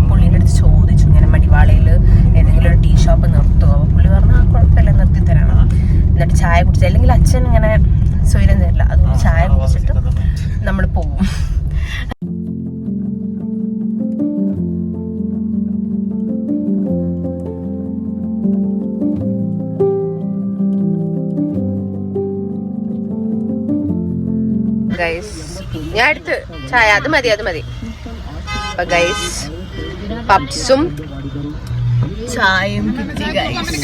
പുള്ളീൻ്റെ അടുത്ത് ചോദിച്ചു, ഇങ്ങനെ മടിവാളയിൽ ഏതെങ്കിലും ഒരു ടീ ഷോപ്പ് നിർത്തുമോ? അപ്പോൾ പുള്ളി പറഞ്ഞു കുഴപ്പമില്ല, നിർത്തി തരണം. എന്നിട്ട് ചായ കുടിച്ചു. അല്ലെങ്കിൽ അച്ഛൻ ഇങ്ങനെ സ്വൈരം തരില്ല. അതുകൊണ്ട് ചായ കുടിച്ചിട്ട് നമ്മൾ പോവും. ഗൈസ്, ഞാൻ അടുത്ത് ചായ അത് മതി. അപ്പൊ ഗൈസ്, പപ്സും ചായയും കിട്ടി ഗൈസ്.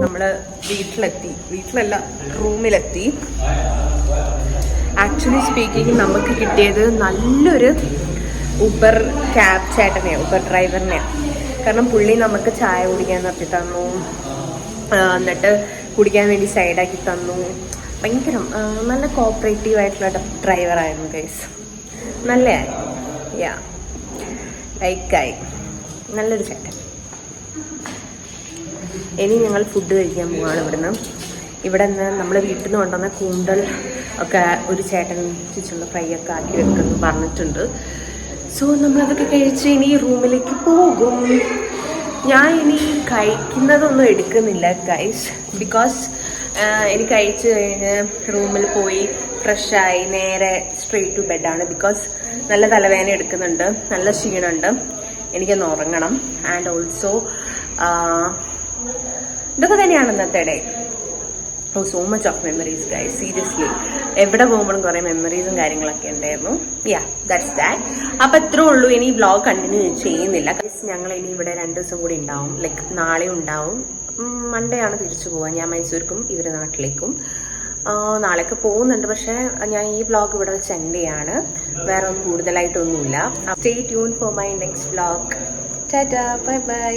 നമ്മള് വീട്ടിലല്ല റൂമിലെത്തി. ആക്ച്വലി സ്പീക്കിംഗ് നമുക്ക് കിട്ടിയത് നല്ലൊരു ഊബർ ക്യാബ് ചേട്ടനെയാണ്, ഊബർ ഡ്രൈവറിനെയാണ്. കാരണം പുള്ളി നമുക്ക് ചായ കുടിക്കാൻ നിർത്തി തന്നു, എന്നിട്ട് കുടിക്കാൻ വേണ്ടി സൈഡാക്കി തന്നു. ഭയങ്കര നല്ല കോപ്പറേറ്റീവ് ആയിട്ടുള്ള ഡ്രൈവറായിരുന്നു ഗൈസ്. നല്ലതായി. ലൈക്കായി. നല്ലൊരു ചേട്ടൻ. ഇനി ഞങ്ങൾ ഫുഡ് കഴിക്കാൻ പോവാണ് ഇവിടെ നിന്ന് നമ്മൾ വീട്ടിൽ നിന്ന് കൊണ്ടുവന്ന കൂന്തൽ ഒക്കെ ഒരു ചേട്ടൻ ചിച്ചുള്ള ഫ്രൈ ഒക്കെ ആക്കി വെക്കുന്നു പറഞ്ഞിട്ടുണ്ട്. സോ നമ്മളതൊക്കെ കഴിച്ച് ഇനി റൂമിലേക്ക് പോകും. ഞാൻ ഇനി കഴിക്കുന്നതൊന്നും എടുക്കുന്നില്ല ഗൈസ്, ബിക്കോസ് എനിക്ക് കഴിച്ച് കഴിഞ്ഞ് റൂമിൽ പോയി ഫ്രഷായി നേരെ സ്ട്രെയിറ്റ് ടു ബെഡാണ്. ബിക്കോസ് നല്ല തലവേദന എടുക്കുന്നുണ്ട്, നല്ല ക്ഷീണമുണ്ട്, എനിക്കൊന്ന് ഉറങ്ങണം. ആൻഡ് ഓൾസോ ഇതൊക്കെ തന്നെയാണ് ഇന്നത്തെ day. So much of memories guys, seriously. എവിടെ പോകുമ്പോഴും കുറേ മെമ്മറീസും കാര്യങ്ങളൊക്കെ ഉണ്ടായിരുന്നു. That's that. അപ്പം ഇത്രേ ഉള്ളൂ. ഇനി വ്ളോഗ് കണ്ടിന്യൂ ചെയ്യുന്നില്ല. ഞങ്ങൾ ഇനി ഇവിടെ 2 ദിവസം കൂടി ഉണ്ടാവും. ലൈക്ക് നാളെ ഉണ്ടാവും. മൺഡേ ആണ് തിരിച്ചു പോകാൻ. ഞാൻ മൈസൂർക്കും ഇവർ നാട്ടിലേക്കും നാളെയൊക്കെ പോകുന്നുണ്ട്. പക്ഷേ ഞാൻ ഈ വ്ളോഗ് ഇവിടെ വെച്ച് എൻഡ് ചെയ്യാണ്. വേറെ ഒന്നും കൂടുതലായിട്ടൊന്നുമില്ല. Stay tune for my next vlog. Tata, bye by.